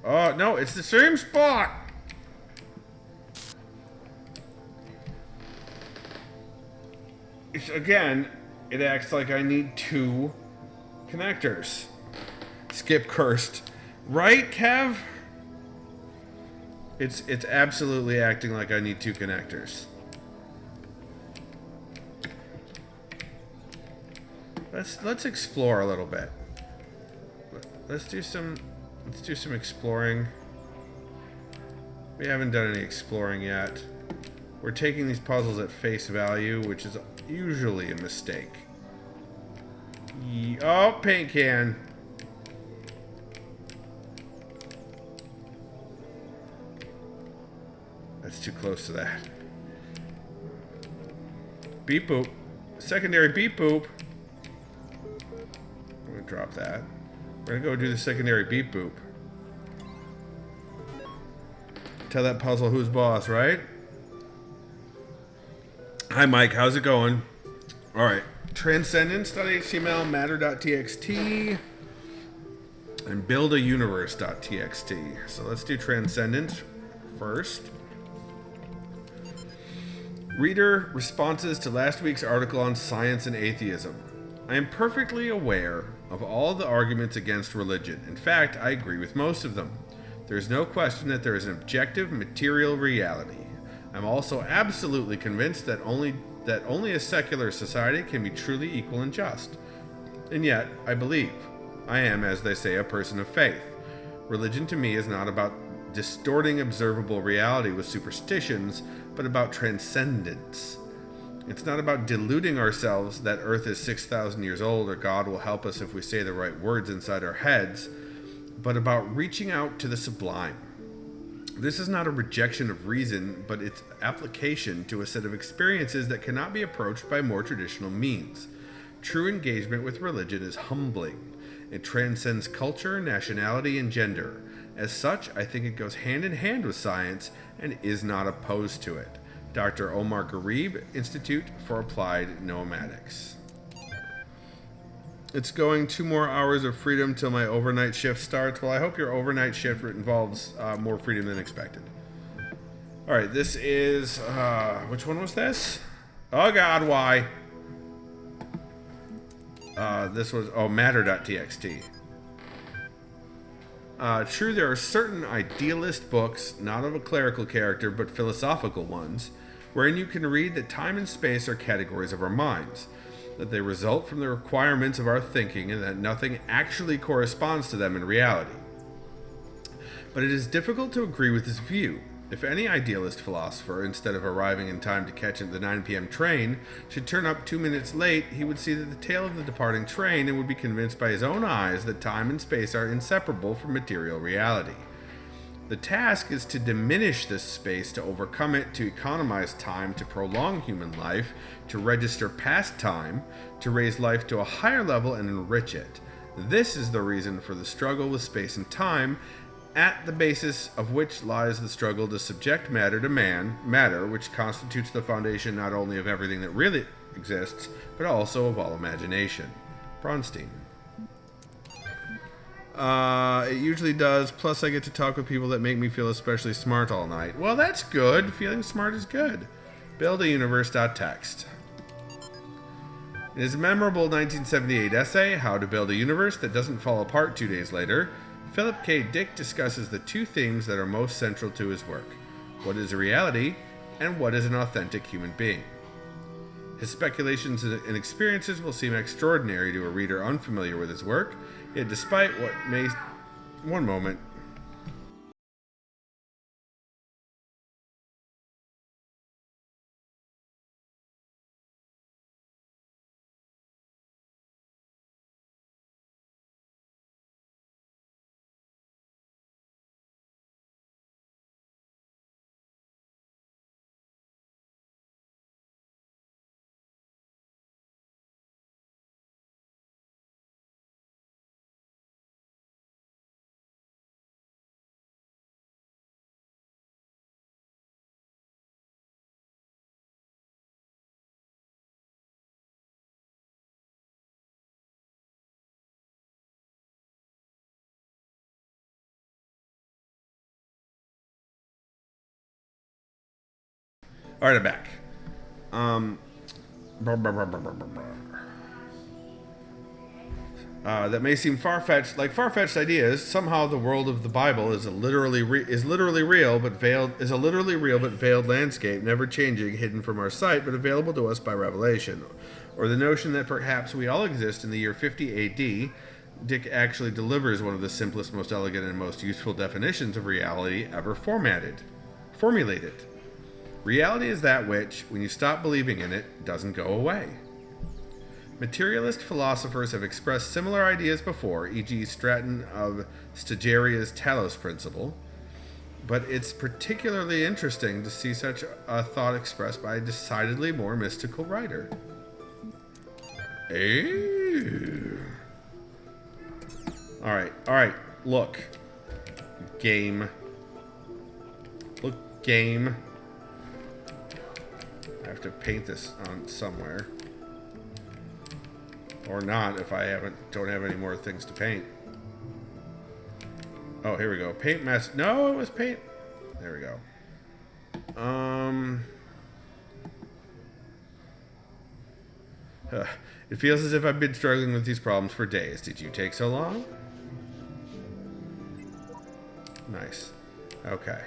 Oh, no, it's the same spot! again, it acts like I need 2 connectors. Skip cursed. Right, Kev? It's absolutely acting like I need 2 connectors. Let's explore a little bit. Let's do some exploring. We haven't done any exploring yet. We're taking these puzzles at face value, which is usually a mistake. Oh, paint can. That's too close to that. Beep boop. Secondary beep boop. I'm gonna drop that. We're gonna go do the secondary beep boop. Tell that puzzle who's boss, right? Hi, Mike. How's it going? All right. Transcendence.html, matter.txt, and buildauniverse.txt. So let's do Transcendence first. Reader responses to last week's article on science and atheism. I am perfectly aware of all the arguments against religion. In fact, I agree with most of them. There is no question that there is an objective material reality. I'm also absolutely convinced that only a secular society can be truly equal and just. And yet, I believe. I am, as they say, a person of faith. Religion to me is not about distorting observable reality with superstitions, but about transcendence. It's not about deluding ourselves that Earth is 6,000 years old or God will help us if we say the right words inside our heads, but about reaching out to the sublime. This is not a rejection of reason, but its application to a set of experiences that cannot be approached by more traditional means. True engagement with religion is humbling. It transcends culture, nationality, and gender. As such, I think it goes hand in hand with science and is not opposed to it. Dr. Omar Garib, Institute for Applied Noematics. It's going 2 more hours of freedom till my overnight shift starts. Well, I hope your overnight shift involves more freedom than expected. All right, this is... which one was this? Oh, God, why? This was... Oh, matter.txt. True, there are certain idealist books, not of a clerical character, but philosophical ones, wherein you can read that time and space are categories of our minds, that they result from the requirements of our thinking, and that nothing actually corresponds to them in reality. But it is difficult to agree with this view. If any idealist philosopher, instead of arriving in time to catch the 9 p.m. train, should turn up 2 minutes late, he would see the tail of the departing train and would be convinced by his own eyes that time and space are inseparable from material reality. The task is to diminish this space, to overcome it, to economize time, to prolong human life, to register past time, to raise life to a higher level and enrich it. This is the reason for the struggle with space and time, at the basis of which lies the struggle to subject matter to matter, which constitutes the foundation not only of everything that really exists, but also of all imagination. Bronstein. It usually does, plus I get to talk with people that make me feel especially smart all night. Well, that's good. Feeling smart is good. Buildauniverse.txt. In his memorable 1978 essay, How to Build a Universe That Doesn't Fall Apart 2 Days Later, Philip K. Dick discusses the 2 themes that are most central to his work. What is a reality, and what is an authentic human being? His speculations and experiences will seem extraordinary to a reader unfamiliar with his work, yet despite what may... One moment. All right, I'm back. That may seem far-fetched, like far-fetched ideas. Somehow, the world of the Bible is a literally real, but veiled landscape, never changing, hidden from our sight, but available to us by revelation. Or the notion that perhaps we all exist in the year 50 A.D. Dick actually delivers one of the simplest, most elegant, and most useful definitions of reality ever formulated. Reality is that which, when you stop believing in it, doesn't go away. Materialist philosophers have expressed similar ideas before, e.g. Stratton of Stigeria's Talos Principle, but it's particularly interesting to see such a thought expressed by a decidedly more mystical writer. Ew. Alright, look. Game. Look, game. I have to paint this on somewhere. Or not if I don't have any more things to paint. Oh, here we go. Paint mess. No, it was paint. There we go. It feels as if I've been struggling with these problems for days. Did you take so long? Nice. Okay.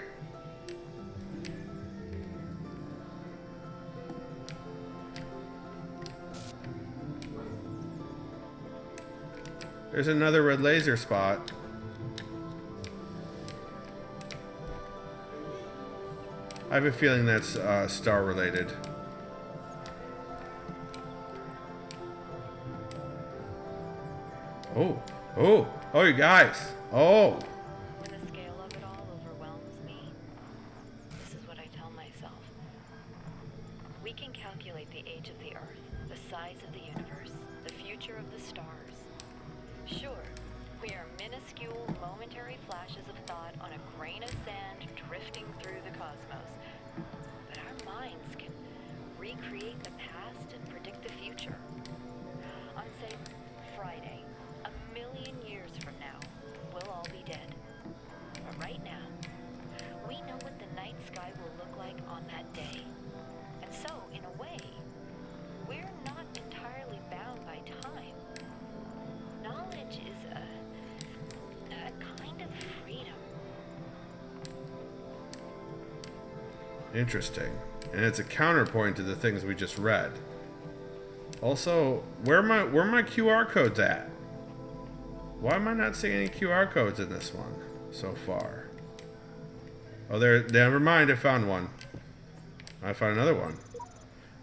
There's another red laser spot. I have a feeling that's star related. Oh, you guys. Oh. When the scale of it all overwhelms me, this is what I tell myself. We can calculate the age of the Earth, the size of the universe, the future of the stars. Sure, we are minuscule, momentary flashes of thought on a grain of sand drifting through the cosmos. But our minds can recreate the past and predict the future. On, say, Friday, 1,000,000 years from now, we'll all be dead. But right now, we know what the night sky will look like on that day. And so, in a way, we're not entirely bound by time. Knowledge is a kind of freedom. Interesting. And it's a counterpoint to the things we just read. Also, where are my QR codes at? Why am I not seeing any QR codes in this one so far? Oh, never mind, I found one. I found another one.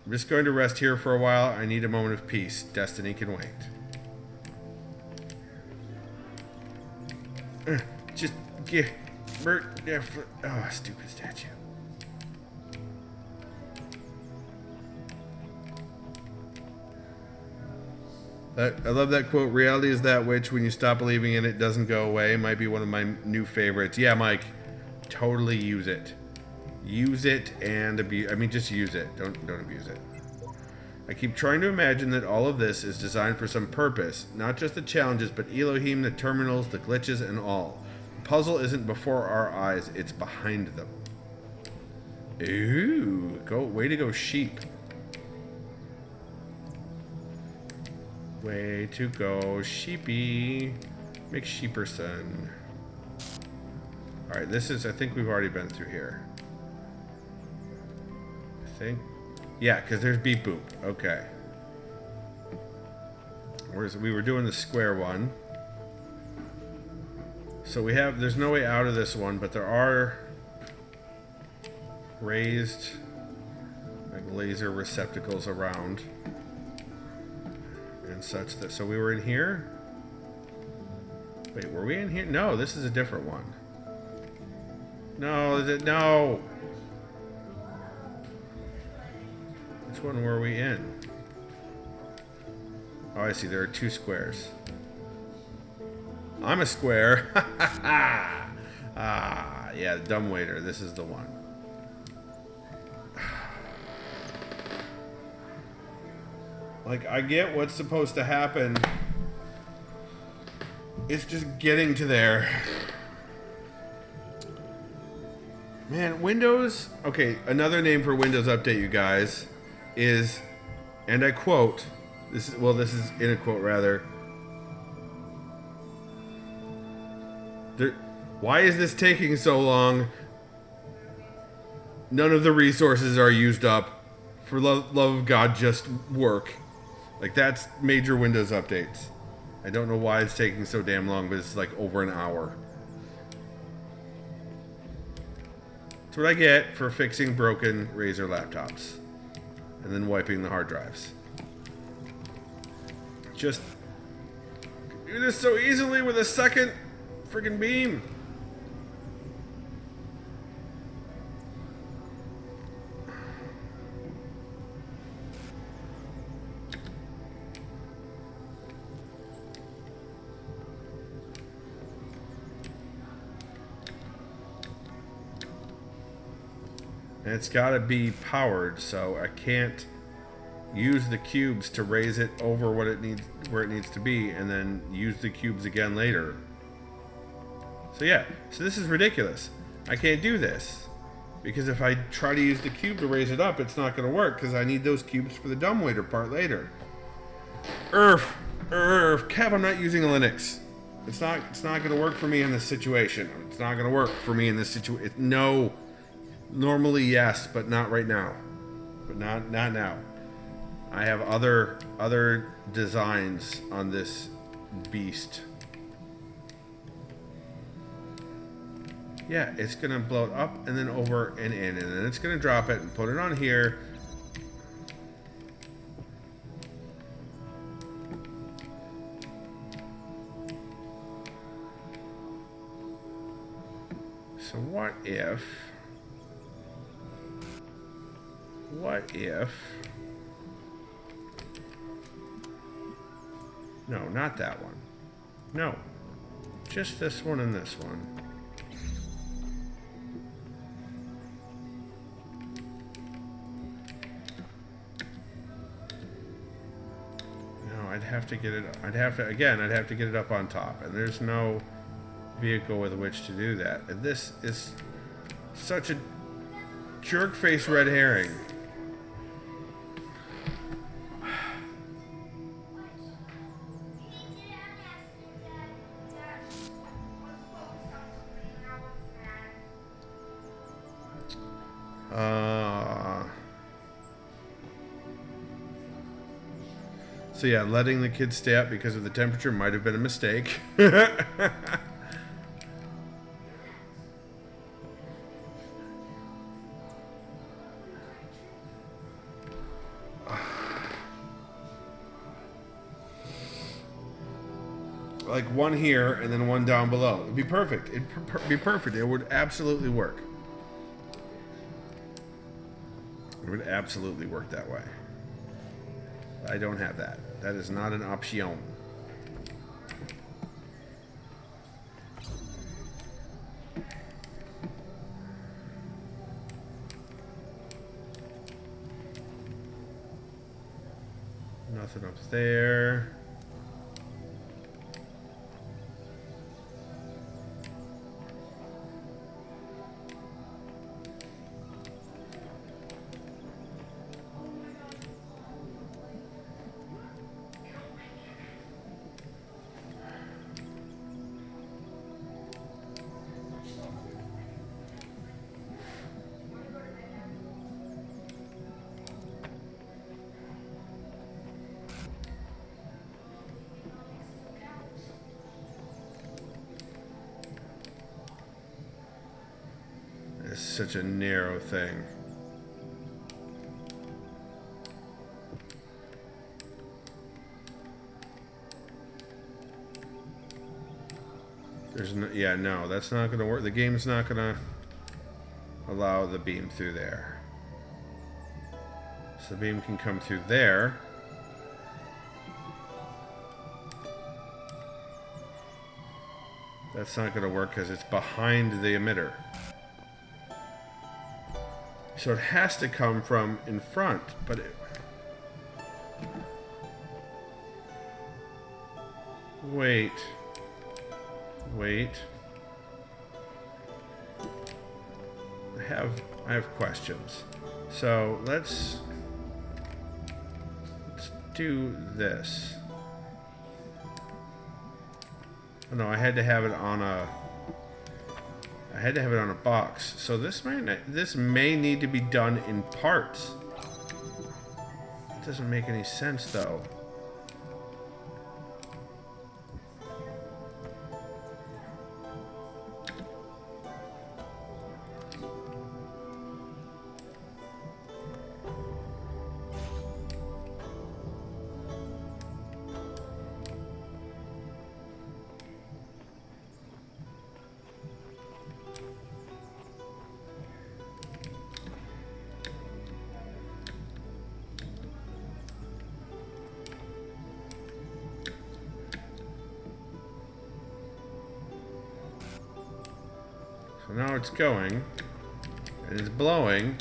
I'm just going to rest here for a while. I need a moment of peace. Destiny can wait. Just get... Oh, stupid statue. I love that quote. Reality is that which, when you stop believing in it, doesn't go away. Might be one of my new favorites. Yeah, Mike. Totally use it. Use it and abuse. I mean, just use it. Don't abuse it. I keep trying to imagine that all of this is designed for some purpose. Not just the challenges, but Elohim, the terminals, the glitches, and all. The puzzle isn't before our eyes. It's behind them. Ooh. Way to go, sheep. Way to go, sheepy. McSheeperson. Alright, I think we've already been through here. I think. Yeah, because there's beep boop. Okay. We were doing the square one. So there's no way out of this one, but there are raised like laser receptacles around. And such that, so we were in here? Wait, were we in here? No, this is a different one. No, no! Which one were we in? Oh, I see, there are two squares. I'm a square. Ah, yeah, dumbwaiter, this is the one. Like, I get what's supposed to happen. It's just getting to there. Man, Windows... Okay, another name for Windows Update, you guys, is and I quote, this is in a quote rather. Why is this taking so long? None of the resources are used up. For love of God, just work. Like, that's major Windows updates. I don't know why it's taking so damn long, but it's like over an hour. That's what I get for fixing broken Razer laptops. And then wiping the hard drives. Just do this so easily with a second friggin' beam. And it's got to be powered, so I can't use the cubes to raise it over what it needs, where it needs to be, and then use the cubes again later. So yeah, so this is ridiculous. I can't do this because if I try to use the cube to raise it up, it's not going to work because I need those cubes for the dumbwaiter part later. Kev, I'm not using a Linux. It's not going to work for me in this situation. It's not going to work for me in this situation. No. Normally, yes, but not right now. But not now. I have other designs on this beast. Yeah, it's gonna blow it up and then over and in, and then it's gonna drop it and put it on here. So what if... No, not that one. No. Just this one and this one. No, I'd have to get it... I'd have to get it up on top. And there's no vehicle with which to do that. And this is such a jerk-face red herring. So yeah, letting the kids stay up because of the temperature might have been a mistake. Like one here and then one down below. It'd be perfect. It'd be perfect. It would absolutely work. It would absolutely work that way. I don't have that. That is not an option. Nothing up there. It's such a narrow thing. There's no, yeah, no, that's not gonna work. The game's not gonna allow the beam through there. So the beam can come through there. That's not gonna work because it's behind the emitter. So it has to come from in front, but it... Wait. I have questions. So let's do this. Oh, no, I had to have it on a box. So this may need to be done in parts. It doesn't make any sense though. So now it's going, and it's blowing.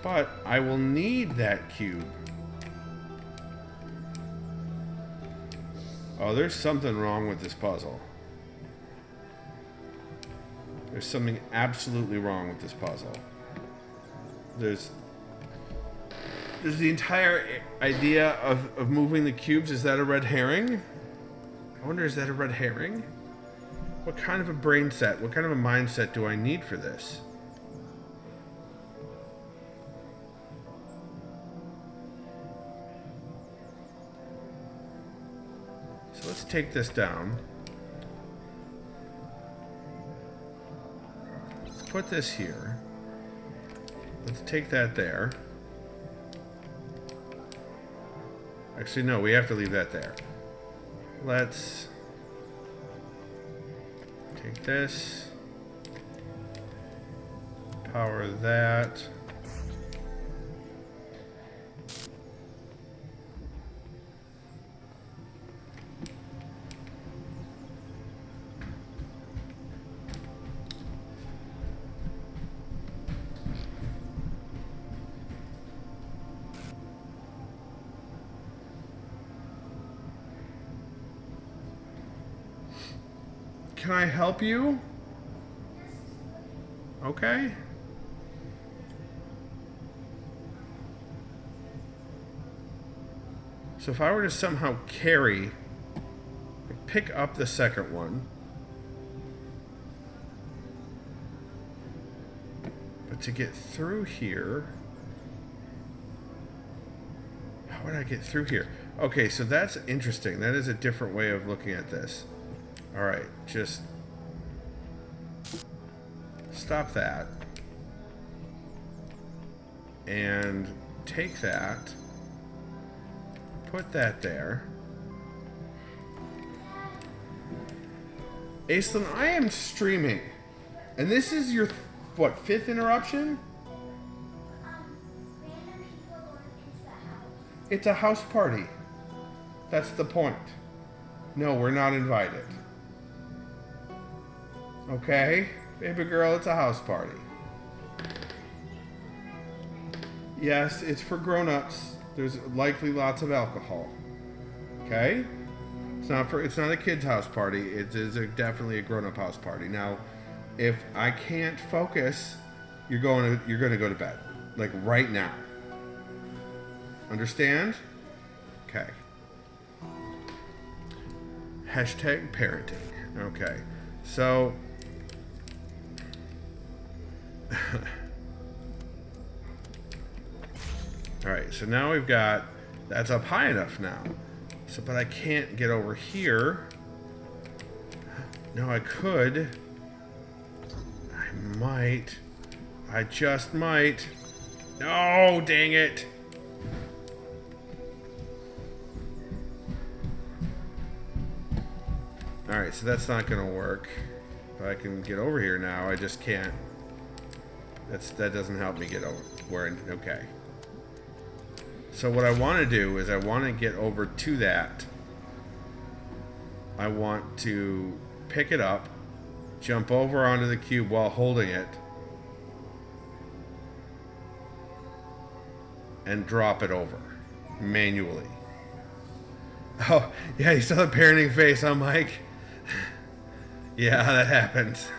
But I will need that cube. Oh, there's something wrong with this puzzle. There's something absolutely wrong with this puzzle. There's the entire idea of moving the cubes. Is that a red herring? I wonder, is that a red herring? What kind of a brain set, what kind of a mindset do I need for this? So let's take this down. Let's put this here. Let's take that there. Actually, no, we have to leave that there. Let's take this, power that. Can I help you? Okay. So if I were to somehow carry, pick up the second one, but to get through here, how would I get through here? Okay, so that's interesting. That is a different way of looking at this. All right, just stop that and take that, put that there. Aislinn, I am streaming, and this is your, what, 5th interruption? Random people going into the house. It's a house party. That's the point. No, we're not invited. Okay? Baby girl, it's a house party. Yes, it's for grown-ups. There's likely lots of alcohol. Okay? It's not a kid's house party. It is definitely a grown-up house party. Now, if I can't focus, you're going to go to bed. Like right now. Understand? Okay. Hashtag parenting. Okay. So all right, so now we've got, that's up high enough now. So, but I can't get over here. No, I could. I just might. No, dang it. All right, so that's not gonna work. But I can get over here now. I just can't. That doesn't help me get over where. Okay. So what I want to do is I want to get over to that. I want to pick it up, jump over onto the cube while holding it, and drop it over manually. Oh, yeah, you saw the parenting face, huh, Mike? Yeah, that happens.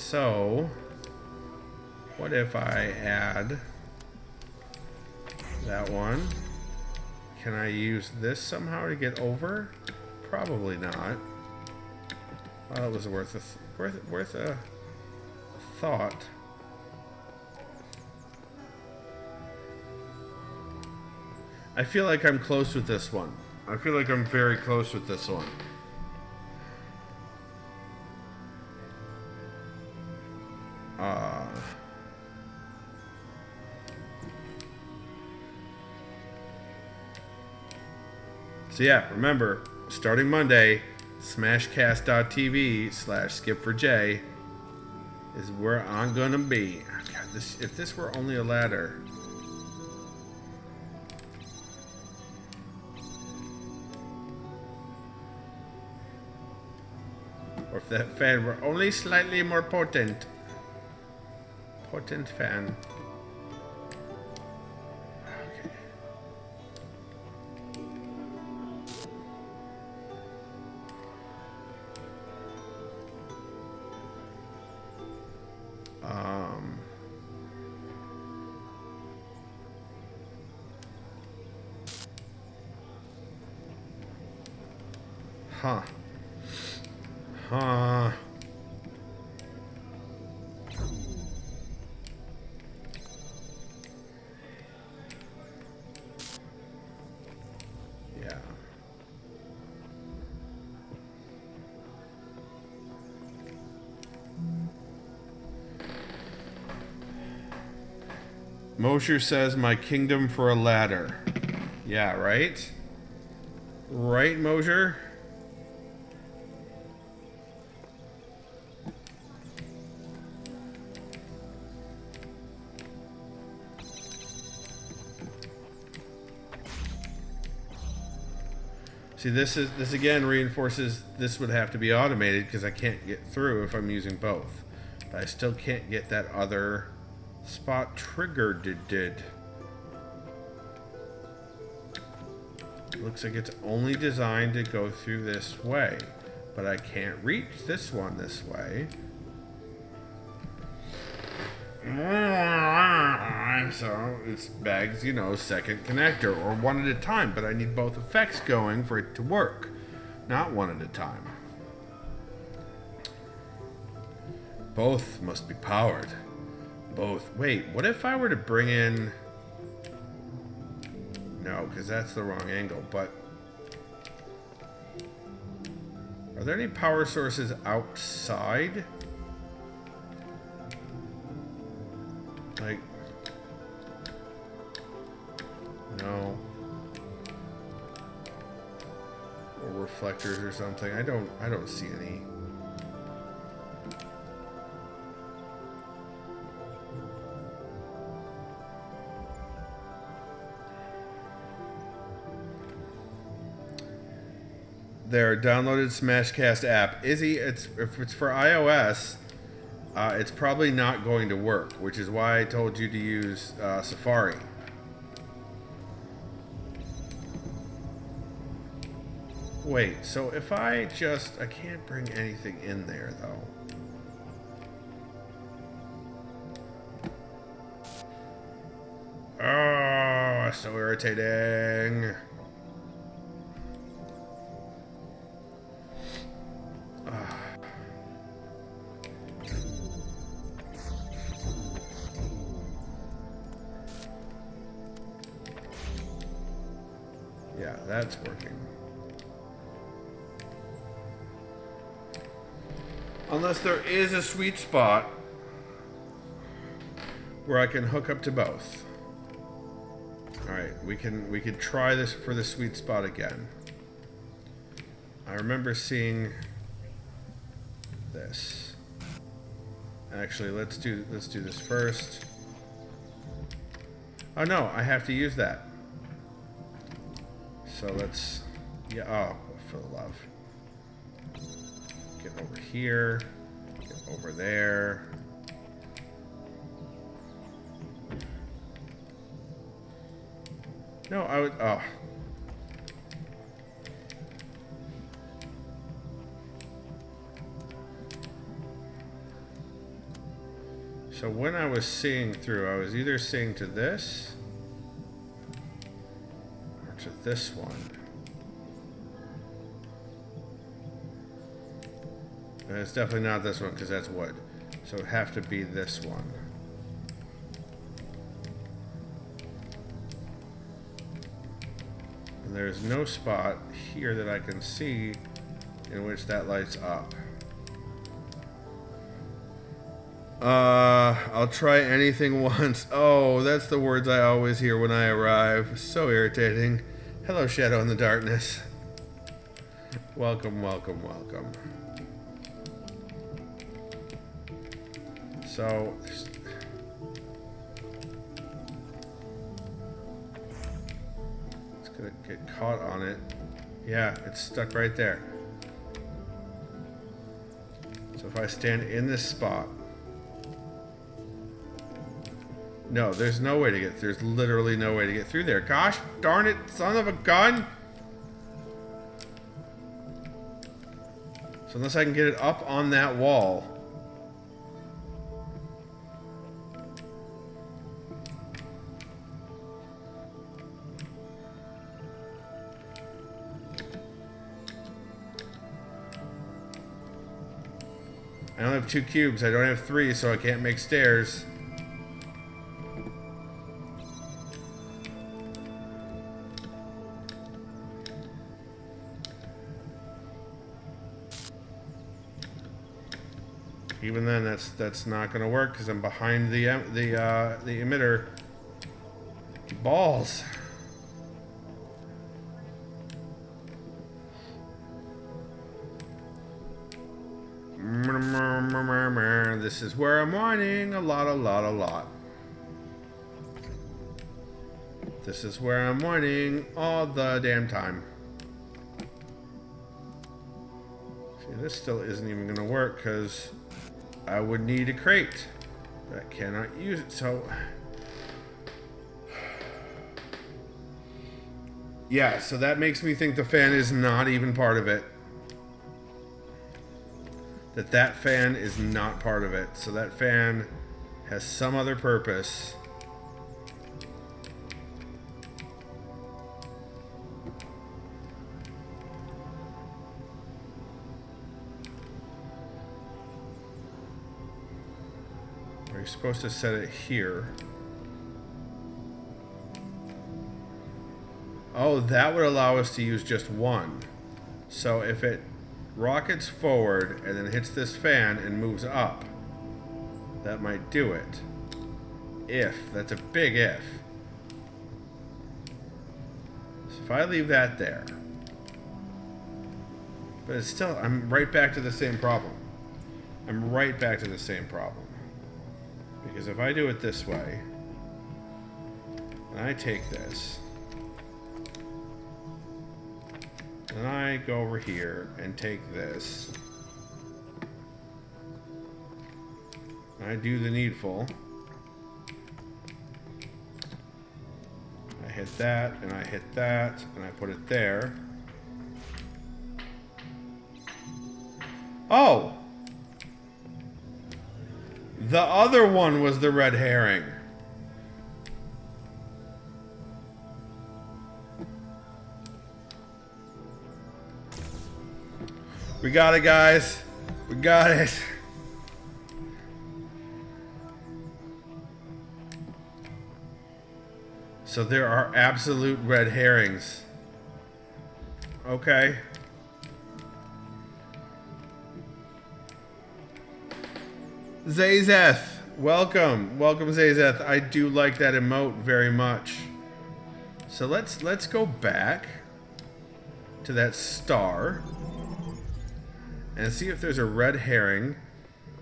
So, what if I add that one? Can I use this somehow to get over? Probably not. Well, it was worth a thought. I feel like I'm close with this one. I feel like I'm very close with this one. So yeah, remember, starting Monday, smashcast.tv/skip4j is where I'm gonna be. God, if this were only a ladder. Or if that fan were only slightly more potent. Potent fan. Okay. Huh. Huh. Yeah. Mosher says my kingdom for a ladder. Yeah, right? Right, Mosher? See, this again reinforces this would have to be automated because I can't get through if I'm using both. But I still can't get that other spot triggered. Looks like it's only designed to go through this way, but I can't reach this one this way. So it's bags, you know, second connector or one at a time, but I need both effects going for it to work, not one at a time. Both must be powered. Both. Wait, what if I were to bring in... No, because that's the wrong angle, but... Are there any power sources outside? Like... No. Or reflectors or something. I don't see any. Their downloaded Smashcast app. Izzy, if it's for iOS, it's probably not going to work, which is why I told you to use Safari. Wait, so if I can't bring anything in there though. Oh, so irritating. Yeah, that's working. Unless there is a sweet spot where I can hook up to both. Alright, we could try this for the sweet spot again. I remember seeing this. Actually, let's do this first. Oh no, I have to use that. So let's, yeah, oh, for the love. Get over here, get over there. No, I would, oh. So when I was seeing through, I was either seeing to this or to this one. And it's definitely not this one because that's wood. So it would have to be this one. And there's no spot here that I can see in which that lights up. I'll try anything once. Oh, that's the words I always hear when I arrive. So irritating. Hello, Shadow in the Darkness. Welcome, welcome, welcome. So, it's gonna get caught on it. Yeah, it's stuck right there. So if I stand in this spot, no, there's no way to get, there's literally no way to get through there. Gosh darn it, son of a gun! So unless I can get it up on that wall. I only have 2 cubes, I don't have 3, so I can't make stairs. Even then, that's not gonna work because I'm behind the emitter. Balls. This is where I'm whining a lot. This is where I'm whining all the damn time. See, this still isn't even gonna work because I would need a crate. But I cannot use it, so... Yeah, so that makes me think the fan is not even part of it. That fan is not part of it. So that fan has some other purpose. You're supposed to set it here. Oh, that would allow us to use just one. So if it rockets forward and then hits this fan and moves up, that might do it. If. That's a big if. So if I leave that there. But it's still, I'm right back to the same problem. I'm right back to the same problem. Because if I do it this way, and I take this, and I go over here and take this, and I do the needful, I hit that, and I hit that, and I put it there. Oh! The other one was the red herring. We got it, guys. We got it. So there are absolute red herrings. Okay. Zazeth, welcome. Welcome, Zazeth. I do like that emote very much. So let's go back to that star and see if there's a red herring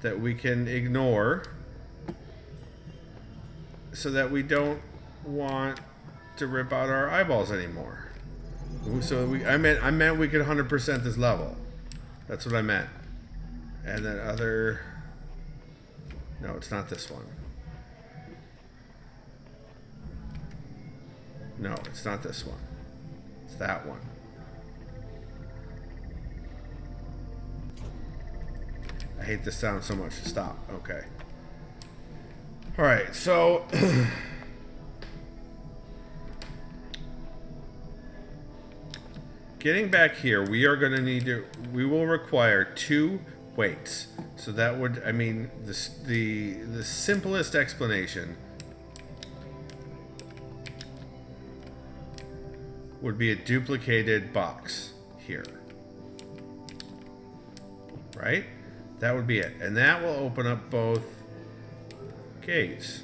that we can ignore so that we don't want to rip out our eyeballs anymore. So I meant we could 100% this level. That's what I meant. And that other... No, it's not this one. No, it's not this one. It's that one. I hate this sound so much. Stop. Okay. Alright, so getting back here, we are going to need to, we will require 2 weights. So that would, I mean, the simplest explanation would be a duplicated box here. Right? That would be it. And that will open up both gates.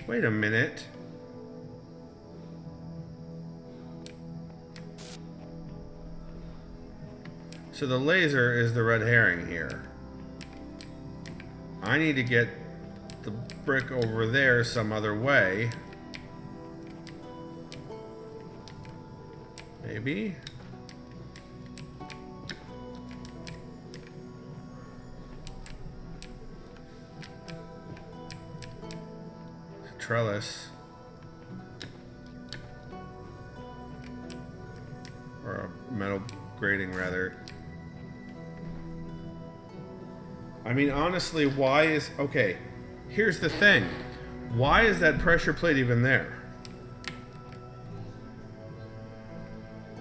Wait a minute. So the laser is the red herring here. I need to get the brick over there some other way. Maybe? Trellis. Or a metal grating, rather. I mean, honestly, why is... Okay, here's the thing. Why is that pressure plate even there?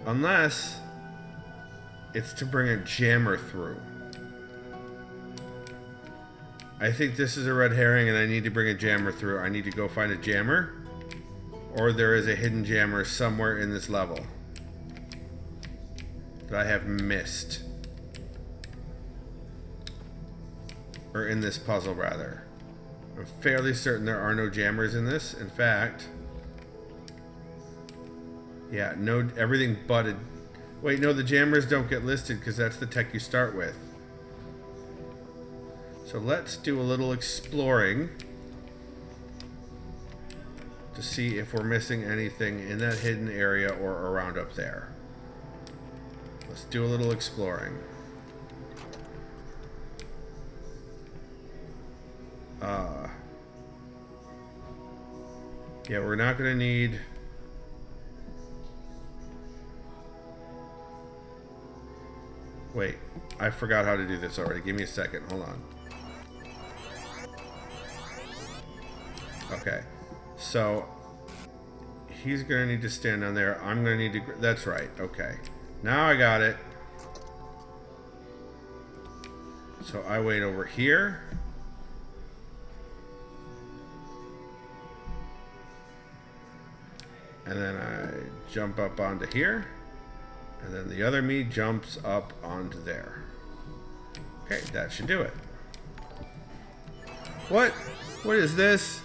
Unless it's to bring a jammer through. I think this is a red herring and I need to bring a jammer through. I need to go find a jammer. Or there is a hidden jammer somewhere in this level that I have missed. Or in this puzzle, rather. I'm fairly certain there are no jammers in this. In fact... Yeah, no, everything butted. Wait, no, the jammers don't get listed because that's the tech you start with. So let's do a little exploring to see if we're missing anything in that hidden area or around up there. Let's do a little exploring. Yeah, we're not going to need... Wait, I forgot how to do this already. Give me a second. Hold on. Okay. So, he's going to need to stand on there. I'm going to need to... That's right. Okay. Now I got it. So I wait over here. And then I jump up onto here. And then the other me jumps up onto there. Okay, that should do it. What? What is this?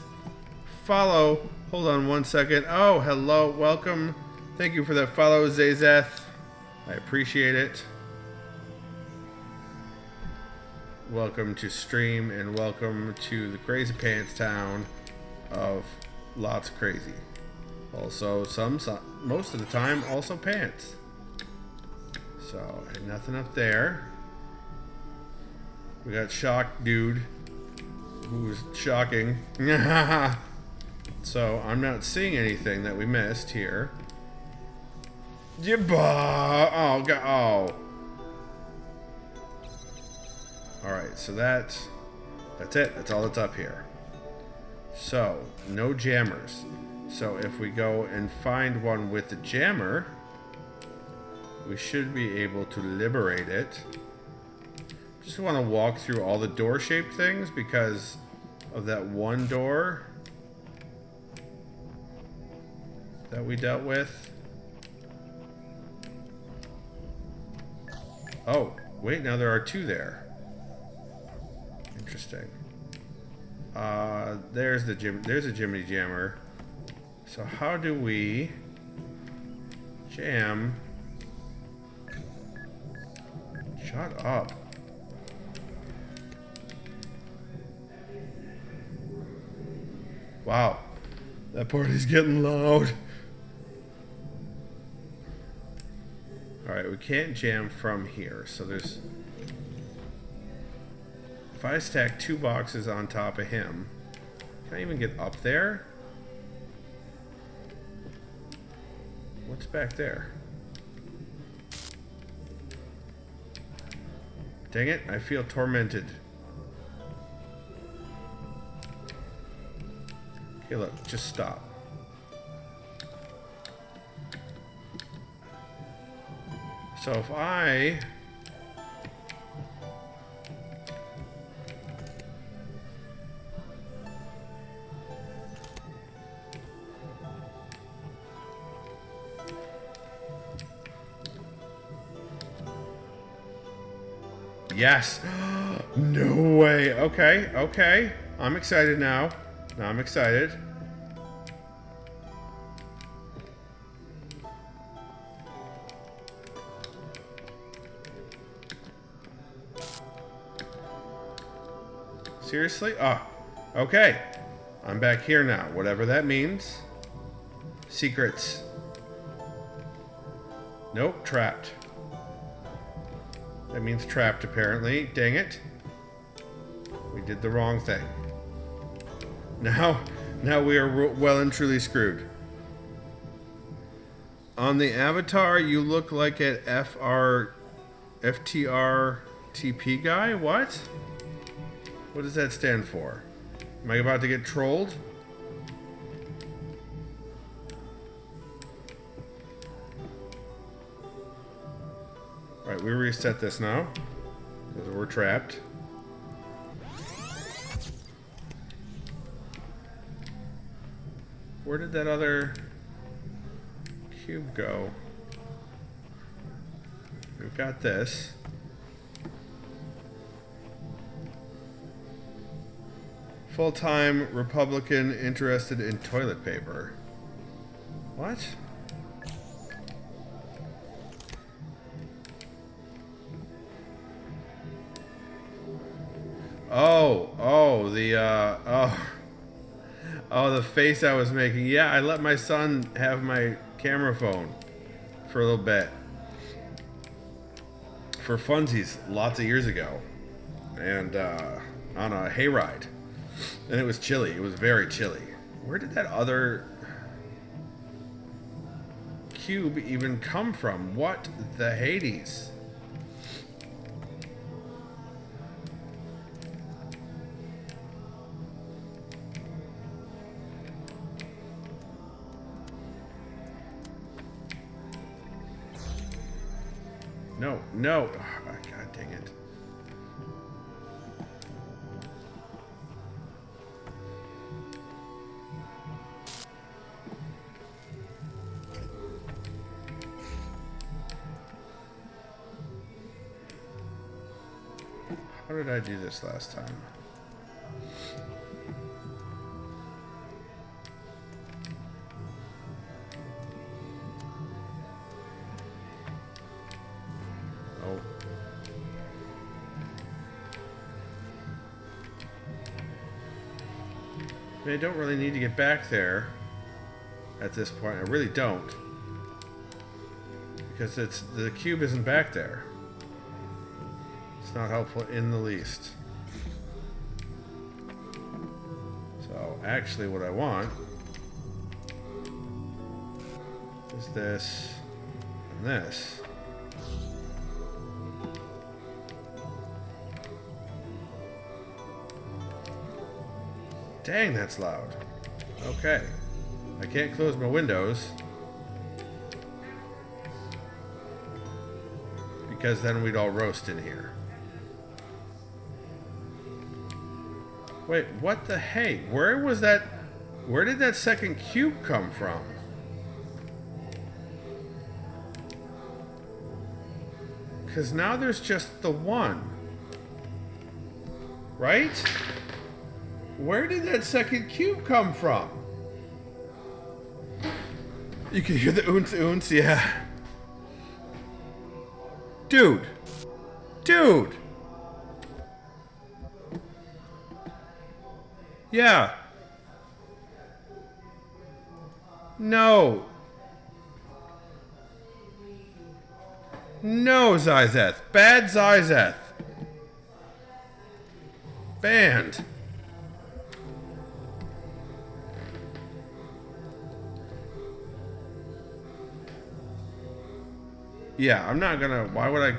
Follow. Hold on one second. Oh, hello. Welcome. Thank you for that follow, Zazeth. I appreciate it. Welcome to stream and welcome to the Crazy Pants town of lots of crazy. Also, most of the time, also pants. So, and nothing up there. We got Shock Dude, who's shocking. So, I'm not seeing anything that we missed here. Oh, God. Oh. Alright, so that's it. That's all that's up here. So, no jammers. So, if we go and find one with the jammer... we should be able to liberate it. Just want to walk through all the door-shaped things because of that one door that we dealt with. Oh, wait, now there are 2 there. Interesting. There's a Jimmy Jammer. So how do we jam... Shut up. Wow. That party's getting loud. Alright, we can't jam from here. So there's... If I stack 2 boxes on top of him... Can I even get up there? What's back there? Dang it, I feel tormented. Okay, look, just stop. So if I... Yes! No way! Okay, okay. I'm excited now. Now I'm excited. Seriously? Ah, okay. I'm back here now, whatever that means. Secrets. Nope, trapped. That means trapped, apparently. Dang it. We did the wrong thing. Now we are well and truly screwed. On the avatar, you look like an FTRTP guy? What? What does that stand for? Am I about to get trolled? Alright, we reset this now. Because we're trapped. Where did that other cube go? We've got this. Full-time Republican interested in toilet paper. What? Oh, the face I was making. Yeah, I let my son have my camera phone for a little bit. For funsies, lots of years ago. And, on a hayride. And it was chilly. It was very chilly. Where did that other cube even come from? What the Hades? No, no. Oh, God dang it. How did I do this last time? Oh. I mean, I don't really need to get back there at this point. I really don't. Because the cube isn't back there. It's not helpful in the least. So actually what I want is this and this. Dang, that's loud. Okay. I can't close my windows. Because then we'd all roast in here. Wait, what the hey? Where was that? Where did that second cube come from? Because now there's just the one. Right? Where did that second cube come from? You can hear the oons, yeah. Dude. Dude. Yeah. No. No, Zizeth. Bad Zizeth. Banned. Yeah, I'm not gonna. Why would I?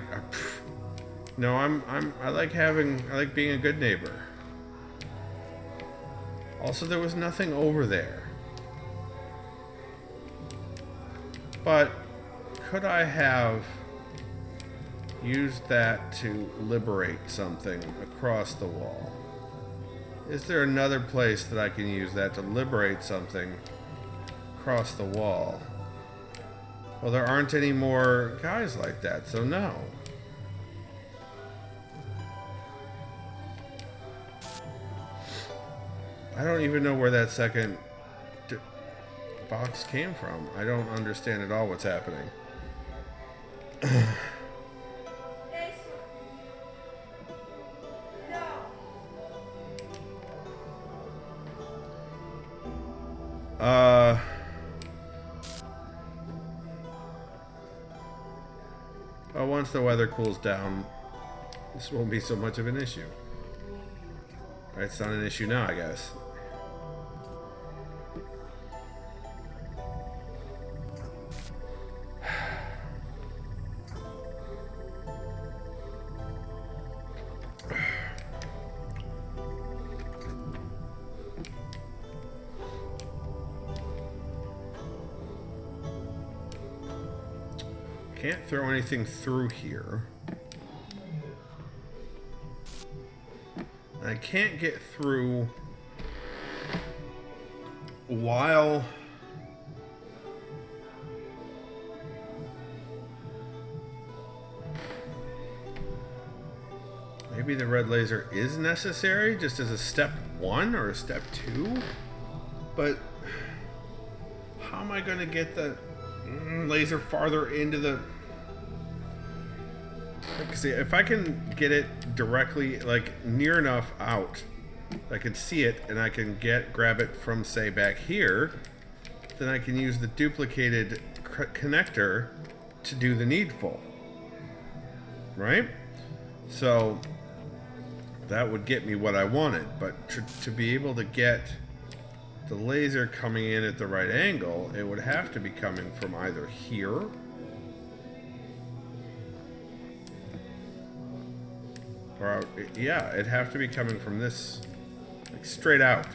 No, I like being a good neighbor. Also, there was nothing over there. But could I have used that to liberate something across the wall? Is there another place that I can use that to liberate something across the wall? Well, there aren't any more guys like that, so no. I don't even know where that second box came from. I don't understand at all what's happening. Well, once the weather cools down, this won't be so much of an issue. Right, it's not an issue now, I guess. Can't throw anything through here. I can't get through while maybe the red laser is necessary just as a step 1 or a step 2, but how am I going to get the laser farther into the... See, if I can get it directly, like, near enough out, I can see it, and I can grab it from, say, back here, then I can use the duplicated connector to do the needful. Right? So, that would get me what I wanted, but to be able to get the laser coming in at the right angle, it would have to be coming from either here or, yeah, it'd have to be coming from this, like, straight out.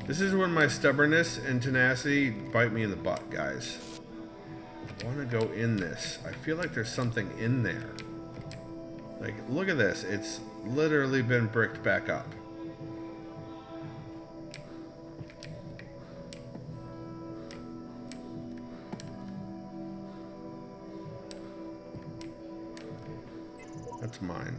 This is when my stubbornness and tenacity bite me in the butt, guys. I want to go in this. I feel like there's something in there. Like, look at this. It's literally been bricked back up. That's mine.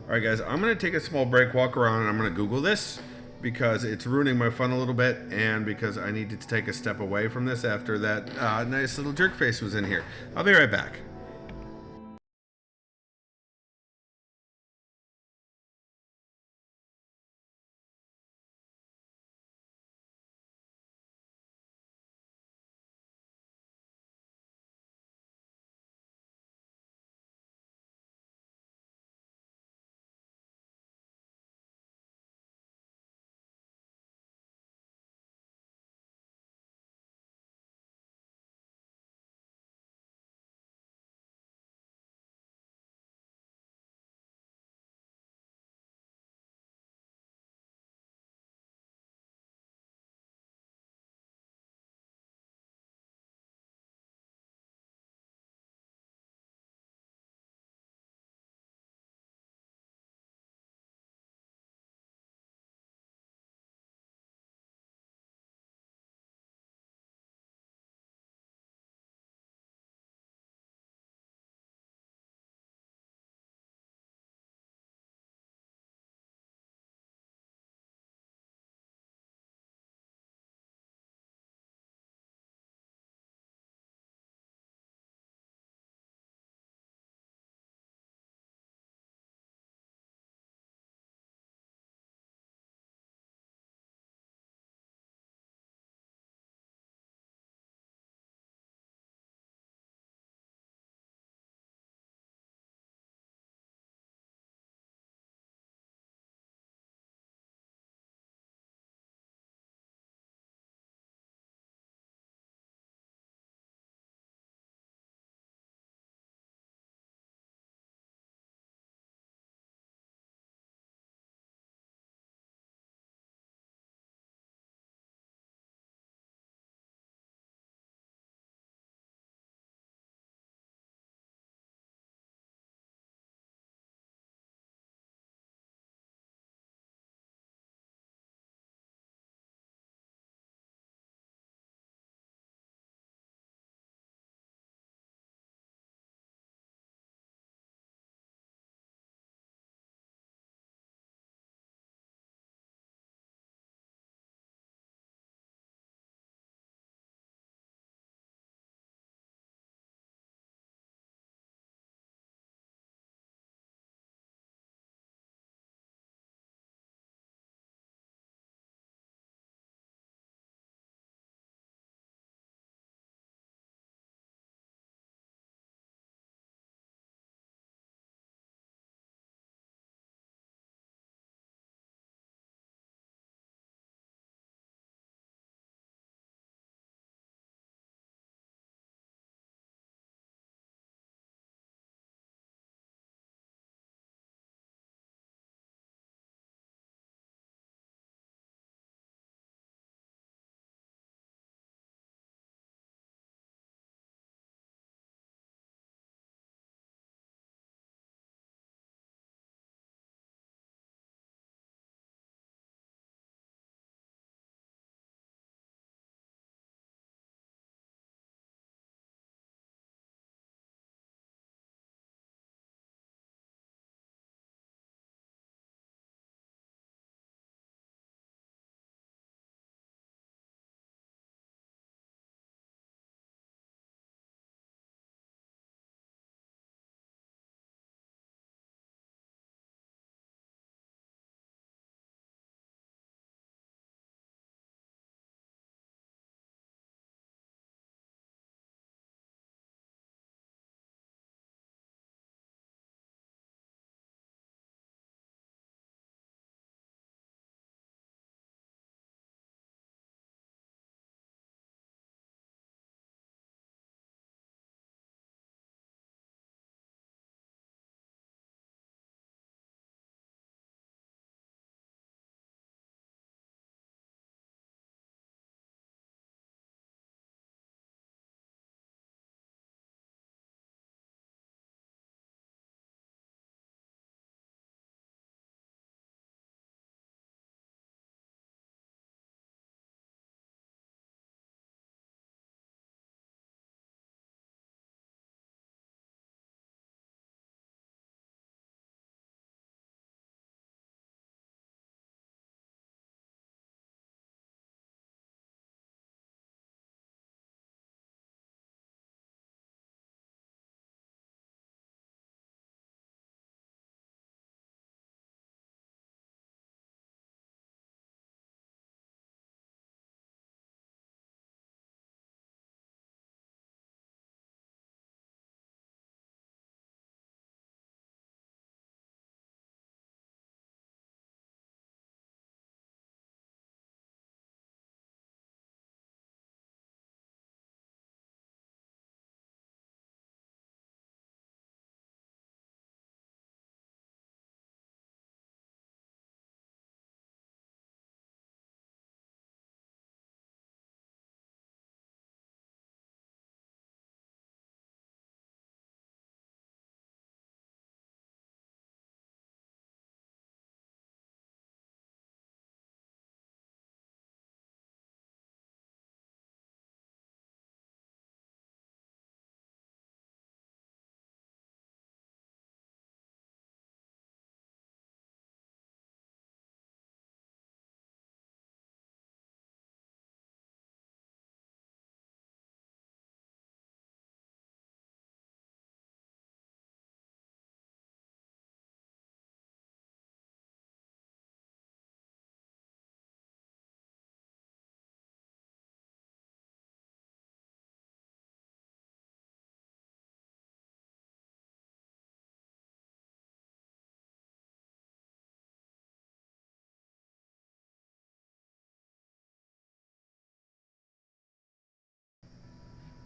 Alright guys, I'm going to take a small break, walk around, and I'm going to Google this because it's ruining my fun a little bit and because I needed to take a step away from this after that nice little jerk face was in here. I'll be right back.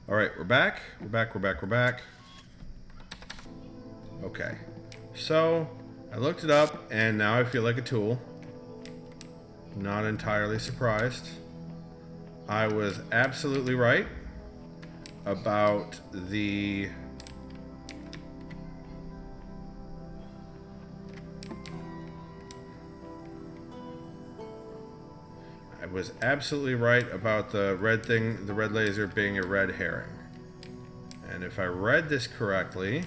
Alright, we're back. We're back. Okay. So, I looked it up, and now I feel like a tool. Not entirely surprised. I was absolutely right about the... I was absolutely right about the red thing, the red laser being a red herring. And if I read this correctly...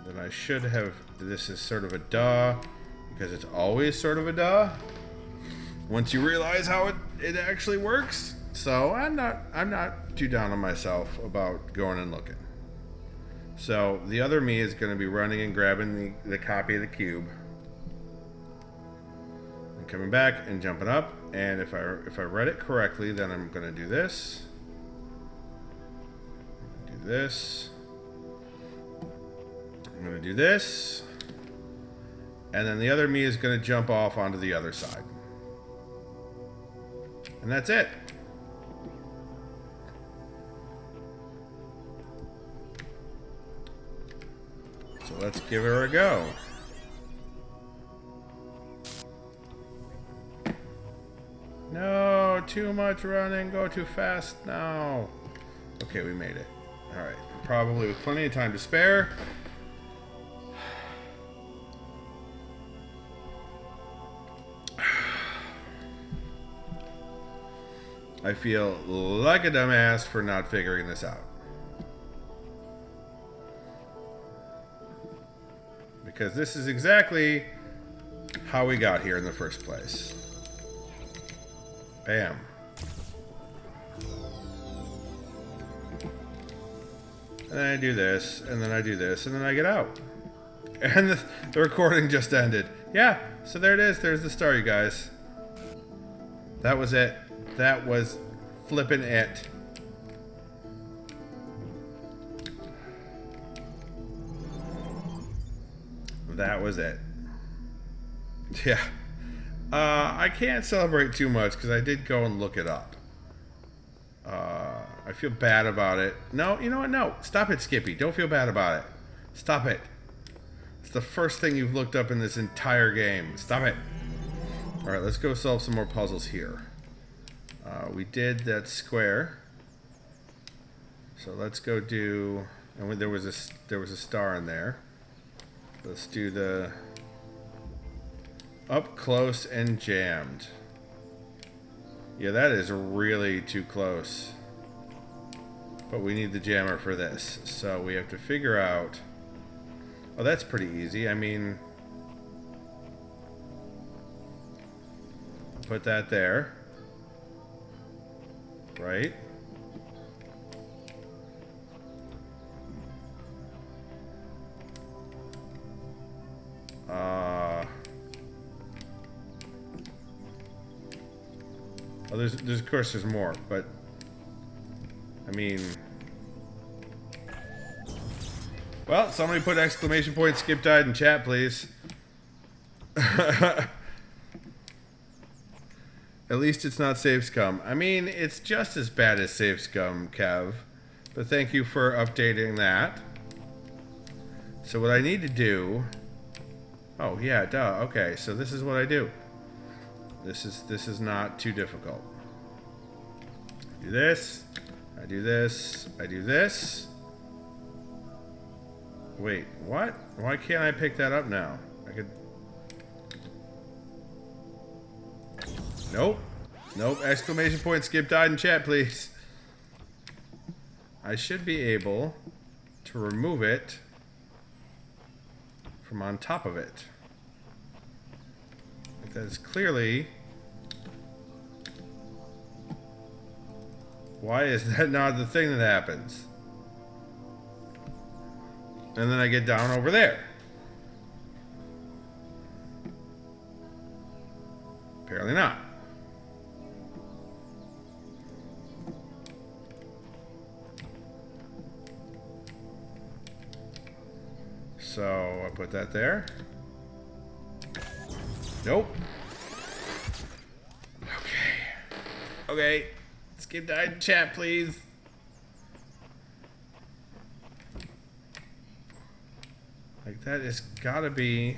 then I should have, this is sort of a duh, because it's always sort of a duh, once you realize how it actually works. So I'm not too down on myself about going and looking. So the other me is going to be running and grabbing the copy of the cube, and coming back and jumping up, and if I read it correctly, then I'm going to do this, I'm going to do this, and then the other me is going to jump off onto the other side. And that's it. So let's give her a go. No, too much running, go too fast now. Okay, we made it. Alright, probably with plenty of time to spare. I feel like a dumbass for not figuring this out. Because this is exactly how we got here in the first place. Bam. And then I do this, and then I do this, and then I get out. And the recording just ended. Yeah, so there it is. There's the star, you guys. That was it. That was flippin' it. That was it. Yeah. I can't celebrate too much because I did go and look it up. I feel bad about it. No, you know what? No. Stop it, Skippy. Don't feel bad about it. Stop it. It's the first thing you've looked up in this entire game. Stop it. Alright, let's go solve some more puzzles here. We did that square. So let's go do... And there was a star in there. Let's do the... Up close and jammed. Yeah, that is really too close. But we need the jammer for this. So we have to figure out... Oh, that's pretty easy. I mean... Put that there. Right? Oh, there's of course there's more, but I mean, well, somebody put exclamation point skip died in chat, please. At least it's not Save Scum. I mean, it's just as bad as Save Scum, Kev. But thank you for updating that. So what I need to do... Oh, yeah, duh. Okay, so this is what I do. This is not too difficult. I do this. I do this. I do this. Wait, what? Why can't I pick that up now? I could... Nope. Nope. Exclamation point skip died in chat, please. I should be able to remove it from on top of it. Like that is clearly... Why is that not the thing that happens? and then I get down over there. Apparently not. So I put that there. Nope. Okay. Okay. Skip died in chat, please. Like that has gotta be.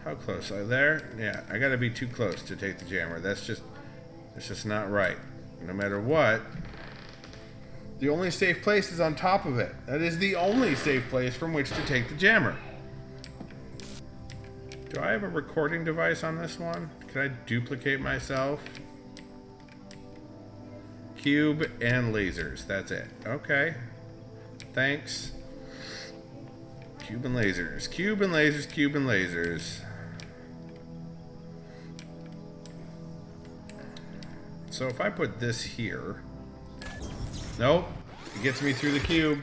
How close? Are there? Yeah, I gotta be too close to take the jammer. That's just not right. No matter what, the only safe place is on top of it. That is the only safe place from which to take the jammer. Do I have a recording device on this one? Can I duplicate myself? Cube and lasers. That's it. Okay. Thanks. Cube and lasers. Cube and lasers. Cube and lasers. So if I put this here, nope, it gets me through the cube.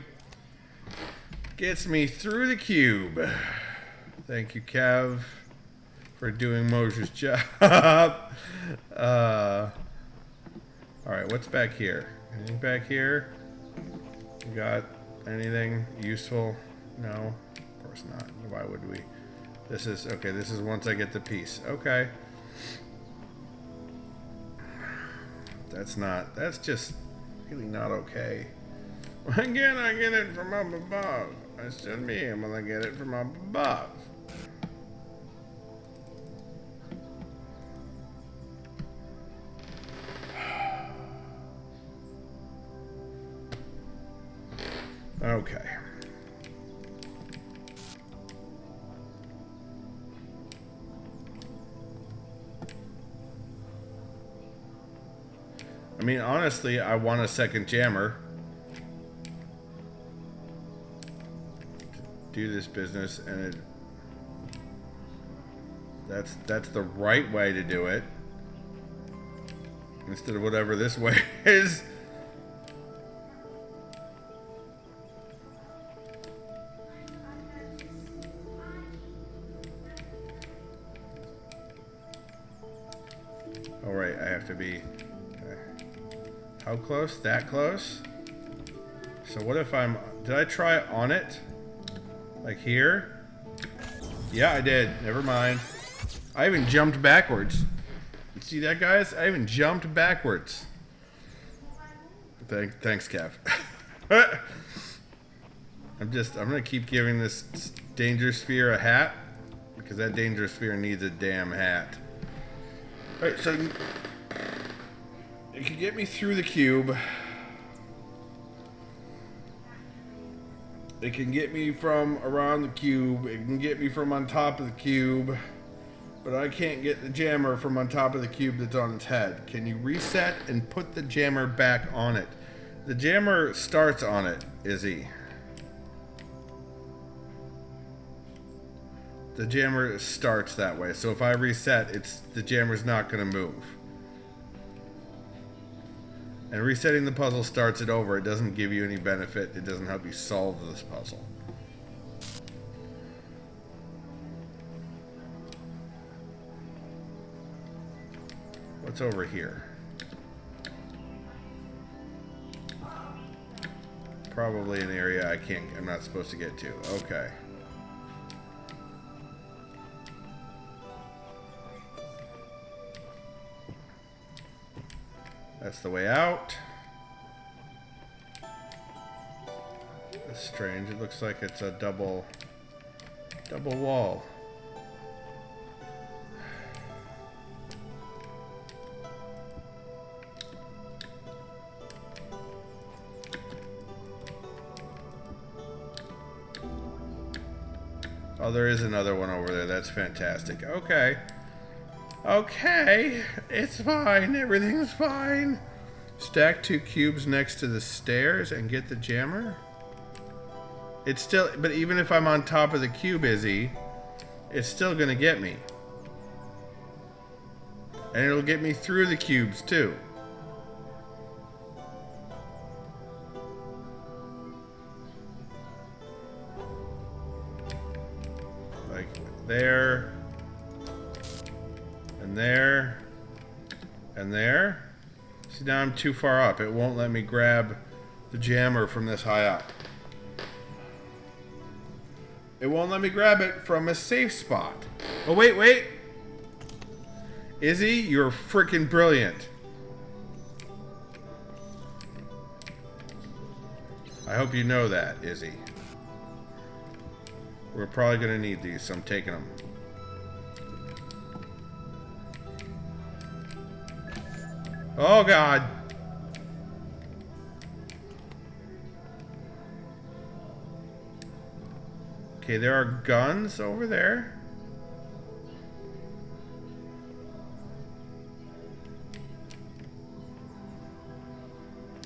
Gets me through the cube. Thank you, Kev, for doing Moshe's job. All right, what's back here? Anything back here? You got anything useful? No, of course not. Why would we? This is okay. This is once I get the piece. Okay. That's just really not okay. Why can't I get it from up above? I should be able to get it from up above. Okay. I mean, honestly, I want a second jammer to do this business, and that's the right way to do it, instead of whatever this way is. All right, I have to be. How close? That close? So what if I'm... Did I try on it? Like here? Yeah, I did. Never mind. I even jumped backwards. You see that, guys? I even jumped backwards. Thanks, Kev. I'm gonna keep giving this danger sphere a hat, because that danger sphere needs a damn hat. Alright, so... It can get me through the cube. It can get me from around the cube. It can get me from on top of the cube. But I can't get the jammer from on top of the cube that's on its head. Can you reset and put the jammer back on it? The jammer starts on it, Izzy. The jammer starts that way. So if I reset, the jammer's not going to move. And resetting the puzzle starts it over. It doesn't give you any benefit. It doesn't help you solve this puzzle. What's over here? Probably an area I'm not supposed to get to. Okay. That's the way out. That's strange. It looks like it's a double wall. Oh, there is another one over there. That's fantastic. Okay. Okay, it's fine. Everything's fine. Stack 2 cubes next to the stairs and get the jammer. It's still, but even if I'm on top of the cube, Izzy, it's still gonna get me. And it'll get me through the cubes too. Like there, and there, and there. See, now I'm too far up. It won't let me grab the jammer from this high up. It won't let me grab it from a safe spot. Oh, wait, wait. Izzy, you're freaking brilliant. I hope you know that, Izzy. We're probably going to need these, so I'm taking them. Oh, God. Okay, there are guns over there.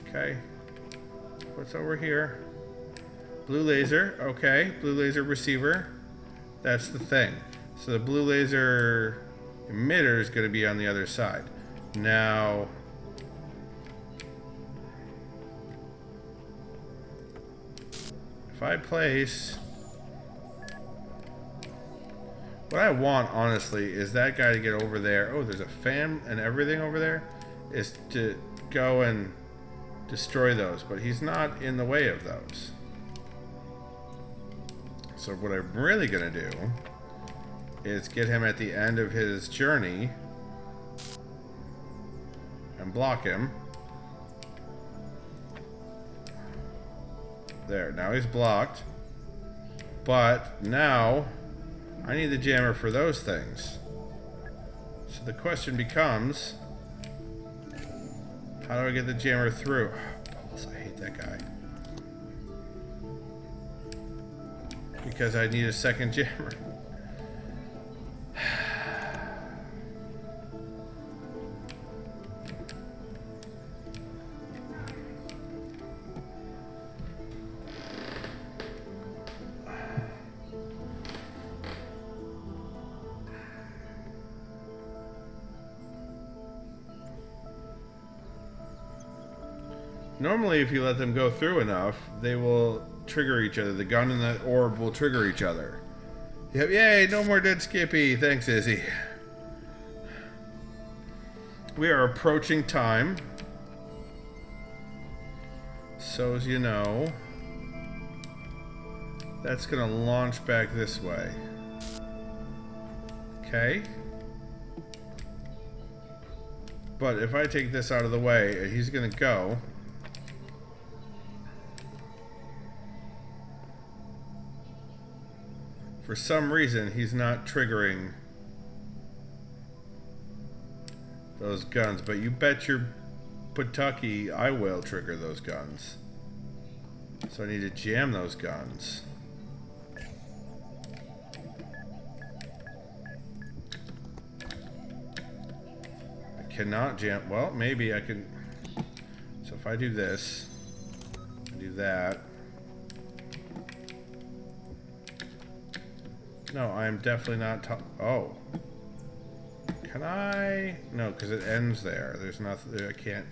Okay. What's over here? Blue laser. Okay, blue laser receiver. That's the thing. So the blue laser emitter is going to be on the other side. Now, if I place... What I want, honestly, is that guy to get over there. Oh, there's a fan and everything over there. Is to go and destroy those. But he's not in the way of those. So what I'm really going to do is get him at the end of his journey and block him. There, now he's blocked. But now I need the jammer for those things. So the question becomes, how do I get the jammer through? Balls, I hate that guy. Because I need a second jammer. Normally, if you let them go through enough, they will trigger each other. The gun and the orb will trigger each other. Yep, yay, no more dead Skippy. Thanks, Izzy. We are approaching time. So as you know, that's going to launch back this way. Okay. But if I take this out of the way, he's going to go. For some reason, he's not triggering those guns, but you bet your Patucky I will trigger those guns. So I need to jam those guns. I cannot jam, well, maybe I can. So if I do this, do that. No, I'm definitely not. Oh, can I? No, because it ends there. There's nothing. I can't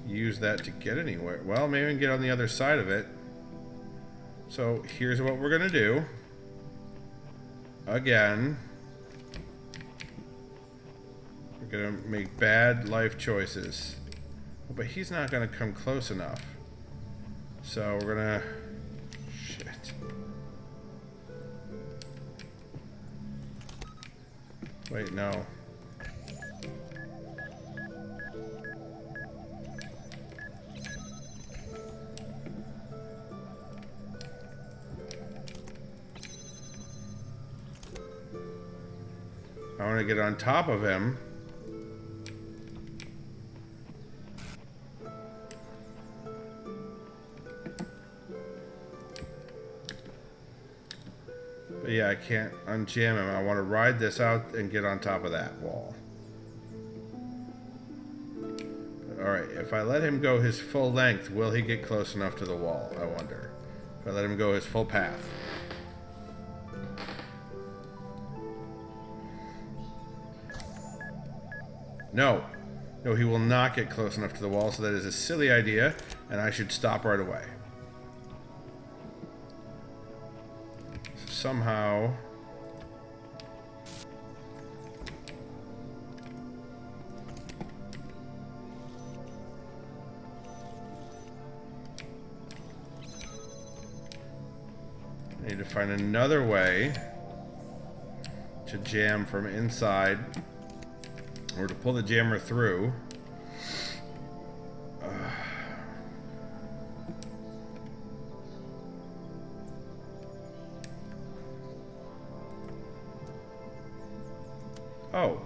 use that to get anywhere. Well, maybe I can get on the other side of it. So here's what we're gonna do. Again, we're gonna make bad life choices. But he's not gonna come close enough. So we're gonna. Shit. Wait, no. I want to get on top of him. But yeah, I can't unjam him. I want to ride this out and get on top of that wall. Alright, if I let him go his full length, will he get close enough to the wall? I wonder. If I let him go his full path. No. No, he will not get close enough to the wall, so that is a silly idea, and I should stop right away. So somehow... I need to find another way to jam from inside, or to pull the jammer through. Oh,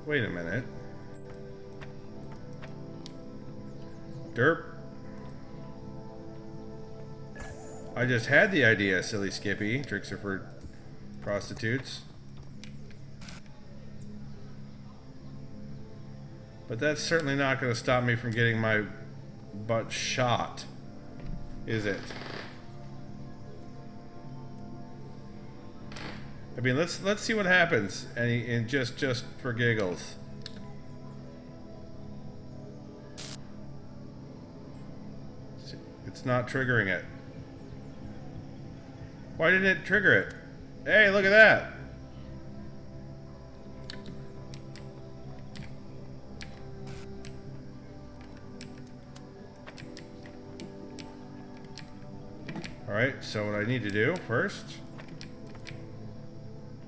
wait a minute. Derp. I just had the idea, silly Skippy. Tricks are for prostitutes. But that's certainly not going to stop me from getting my butt shot, is it? I mean, let's see what happens, and just for giggles. It's not triggering it. Why didn't it trigger it? Hey, look at that! Alright, so what I need to do first,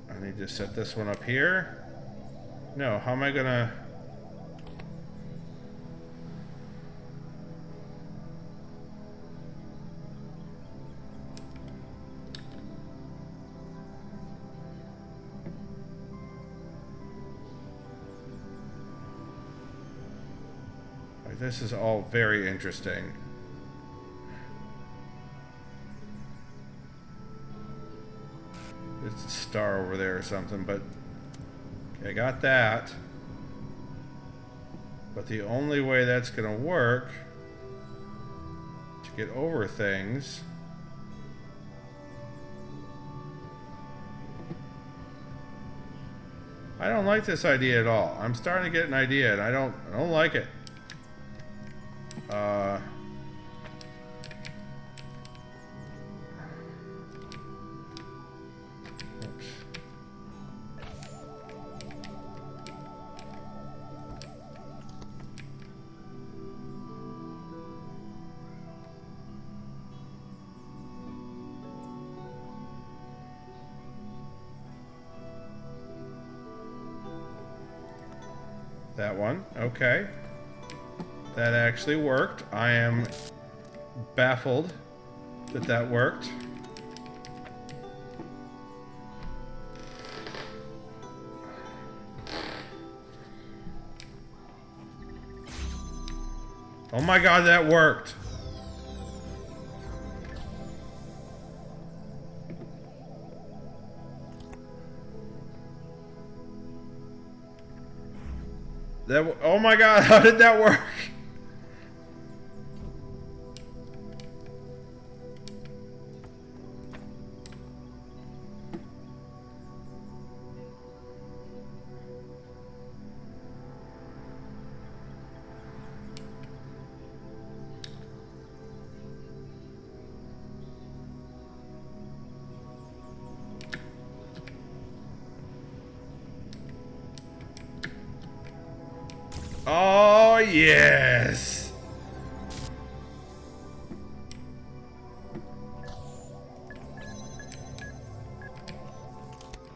I need to set this one up here. No, how am I gonna... This is all very interesting. It's a star over there or something, but okay, I got that. But the only way that's gonna work to get over things I don't like this idea at all. I'm starting to get an idea and I don't like it. Oops. That one, okay. That actually worked. I am baffled that that worked. Oh my god, that worked. Oh my god, how did that work? Oh, yes.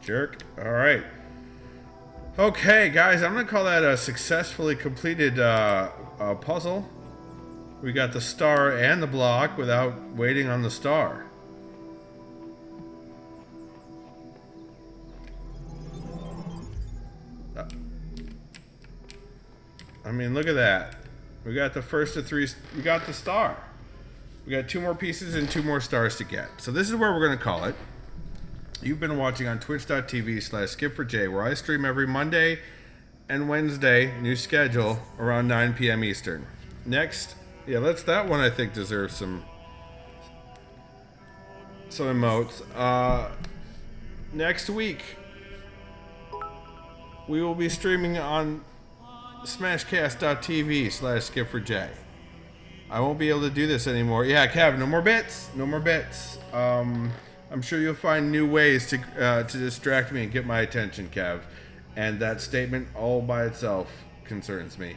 Jerk. All right. Okay, guys, I'm going to call that a successfully completed puzzle. We got the star and the block without waiting on the star. I mean, look at that. We got the first of three. We got the star. We got 2 more pieces and 2 more stars to get. So this is where we're going to call it. You've been watching on twitch.tv/skip4j, where I stream every Monday and Wednesday, new schedule, around 9 p.m. Eastern. Next, yeah, that one I think deserves some some emotes. Next week, we will be streaming on smashcast.tv/skipforj. I won't be able to do this anymore. Yeah, Kev, no more bits. No more bits. I'm sure you'll find new ways to distract me and get my attention, Kev. And that statement all by itself concerns me.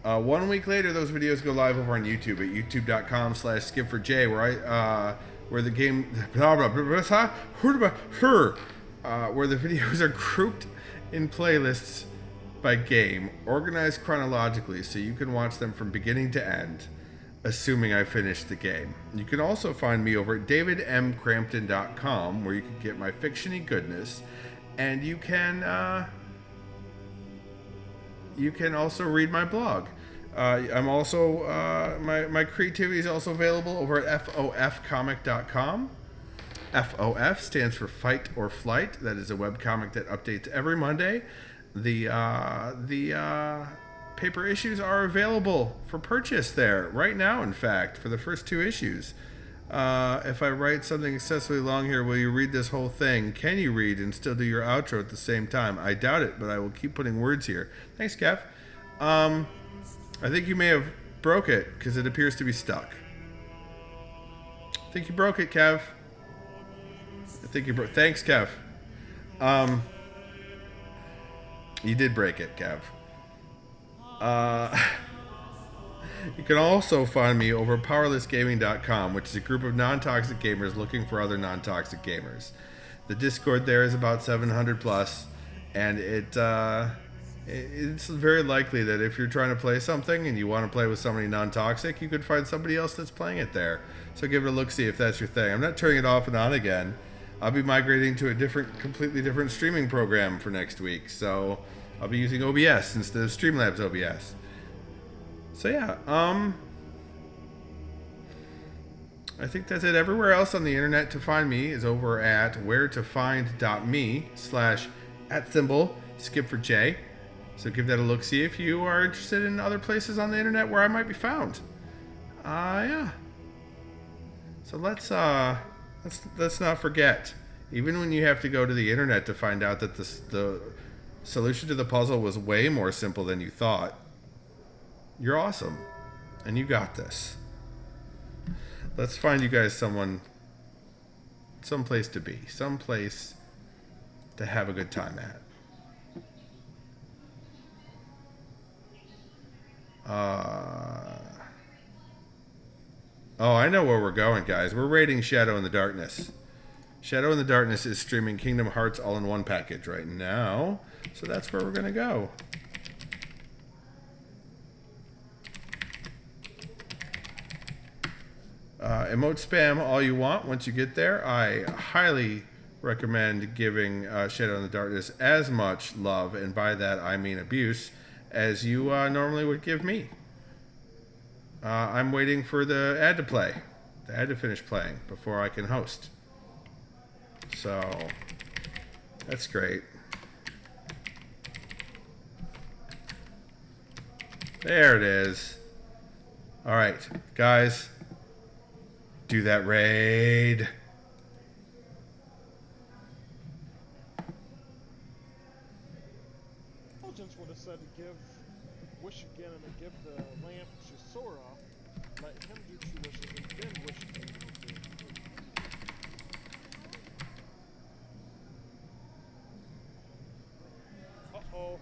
1 week later, those videos go live over on YouTube at youtube.com/skipforj, where the game where the videos are grouped in playlists by game, organized chronologically, so you can watch them from beginning to end, assuming I finished the game. You can also find me over at davidmcrampton.com, where you can get my fiction-y goodness, and you can also read my blog. I'm also my creativity is also available over at FOFcomic.com. FOF stands for Fight or Flight. That is a webcomic that updates every Monday. The paper issues are available for purchase there right now, in fact, for the first 2 issues. If I write something excessively long here, will you read this whole thing? Can you read and still do your outro at the same time? I doubt it, but I will keep putting words here. Thanks, Kev. I think you may have broke it because it appears to be stuck. I think you broke it, Kev. I think you broke. Thanks, Kev. You did break it, Kev. You can also find me over powerlessgaming.com, which is a group of non-toxic gamers looking for other non-toxic gamers. The Discord there is about 700 plus, and it's very likely that if you're trying to play something and you want to play with somebody non-toxic, you could find somebody else that's playing it there. So give it a look, see if that's your thing. I'm not turning it off and on again. I'll be migrating to a completely different streaming program for next week. So I'll be using OBS instead of Streamlabs OBS. So yeah, I think that's it. Everywhere else on the internet to find me is over at wheretofind.me/@Skip4J. So give that a look. See if you are interested in other places on the internet where I might be found. Yeah. So let's not forget, even when you have to go to the internet to find out that the solution to the puzzle was way more simple than you thought, you're awesome, and you got this. Let's find you guys someplace to be, someplace to have a good time at. Oh, I know where we're going, guys. We're raiding Shadow in the Darkness. Shadow in the Darkness is streaming Kingdom Hearts all-in-one package right now, so that's where we're gonna go. Emote spam all you want once you get there. I highly recommend giving Shadow in the Darkness as much love, and by that I mean abuse, as you normally would give me. I'm waiting for the ad to play, the ad to finish playing before I can host. So that's great. There it is. All right, guys, do that raid. Intelligence would have said to give wish again and to give the lamp to Sora, let him do 2 wishes and then wish again. Uh-oh.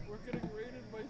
We're getting raided by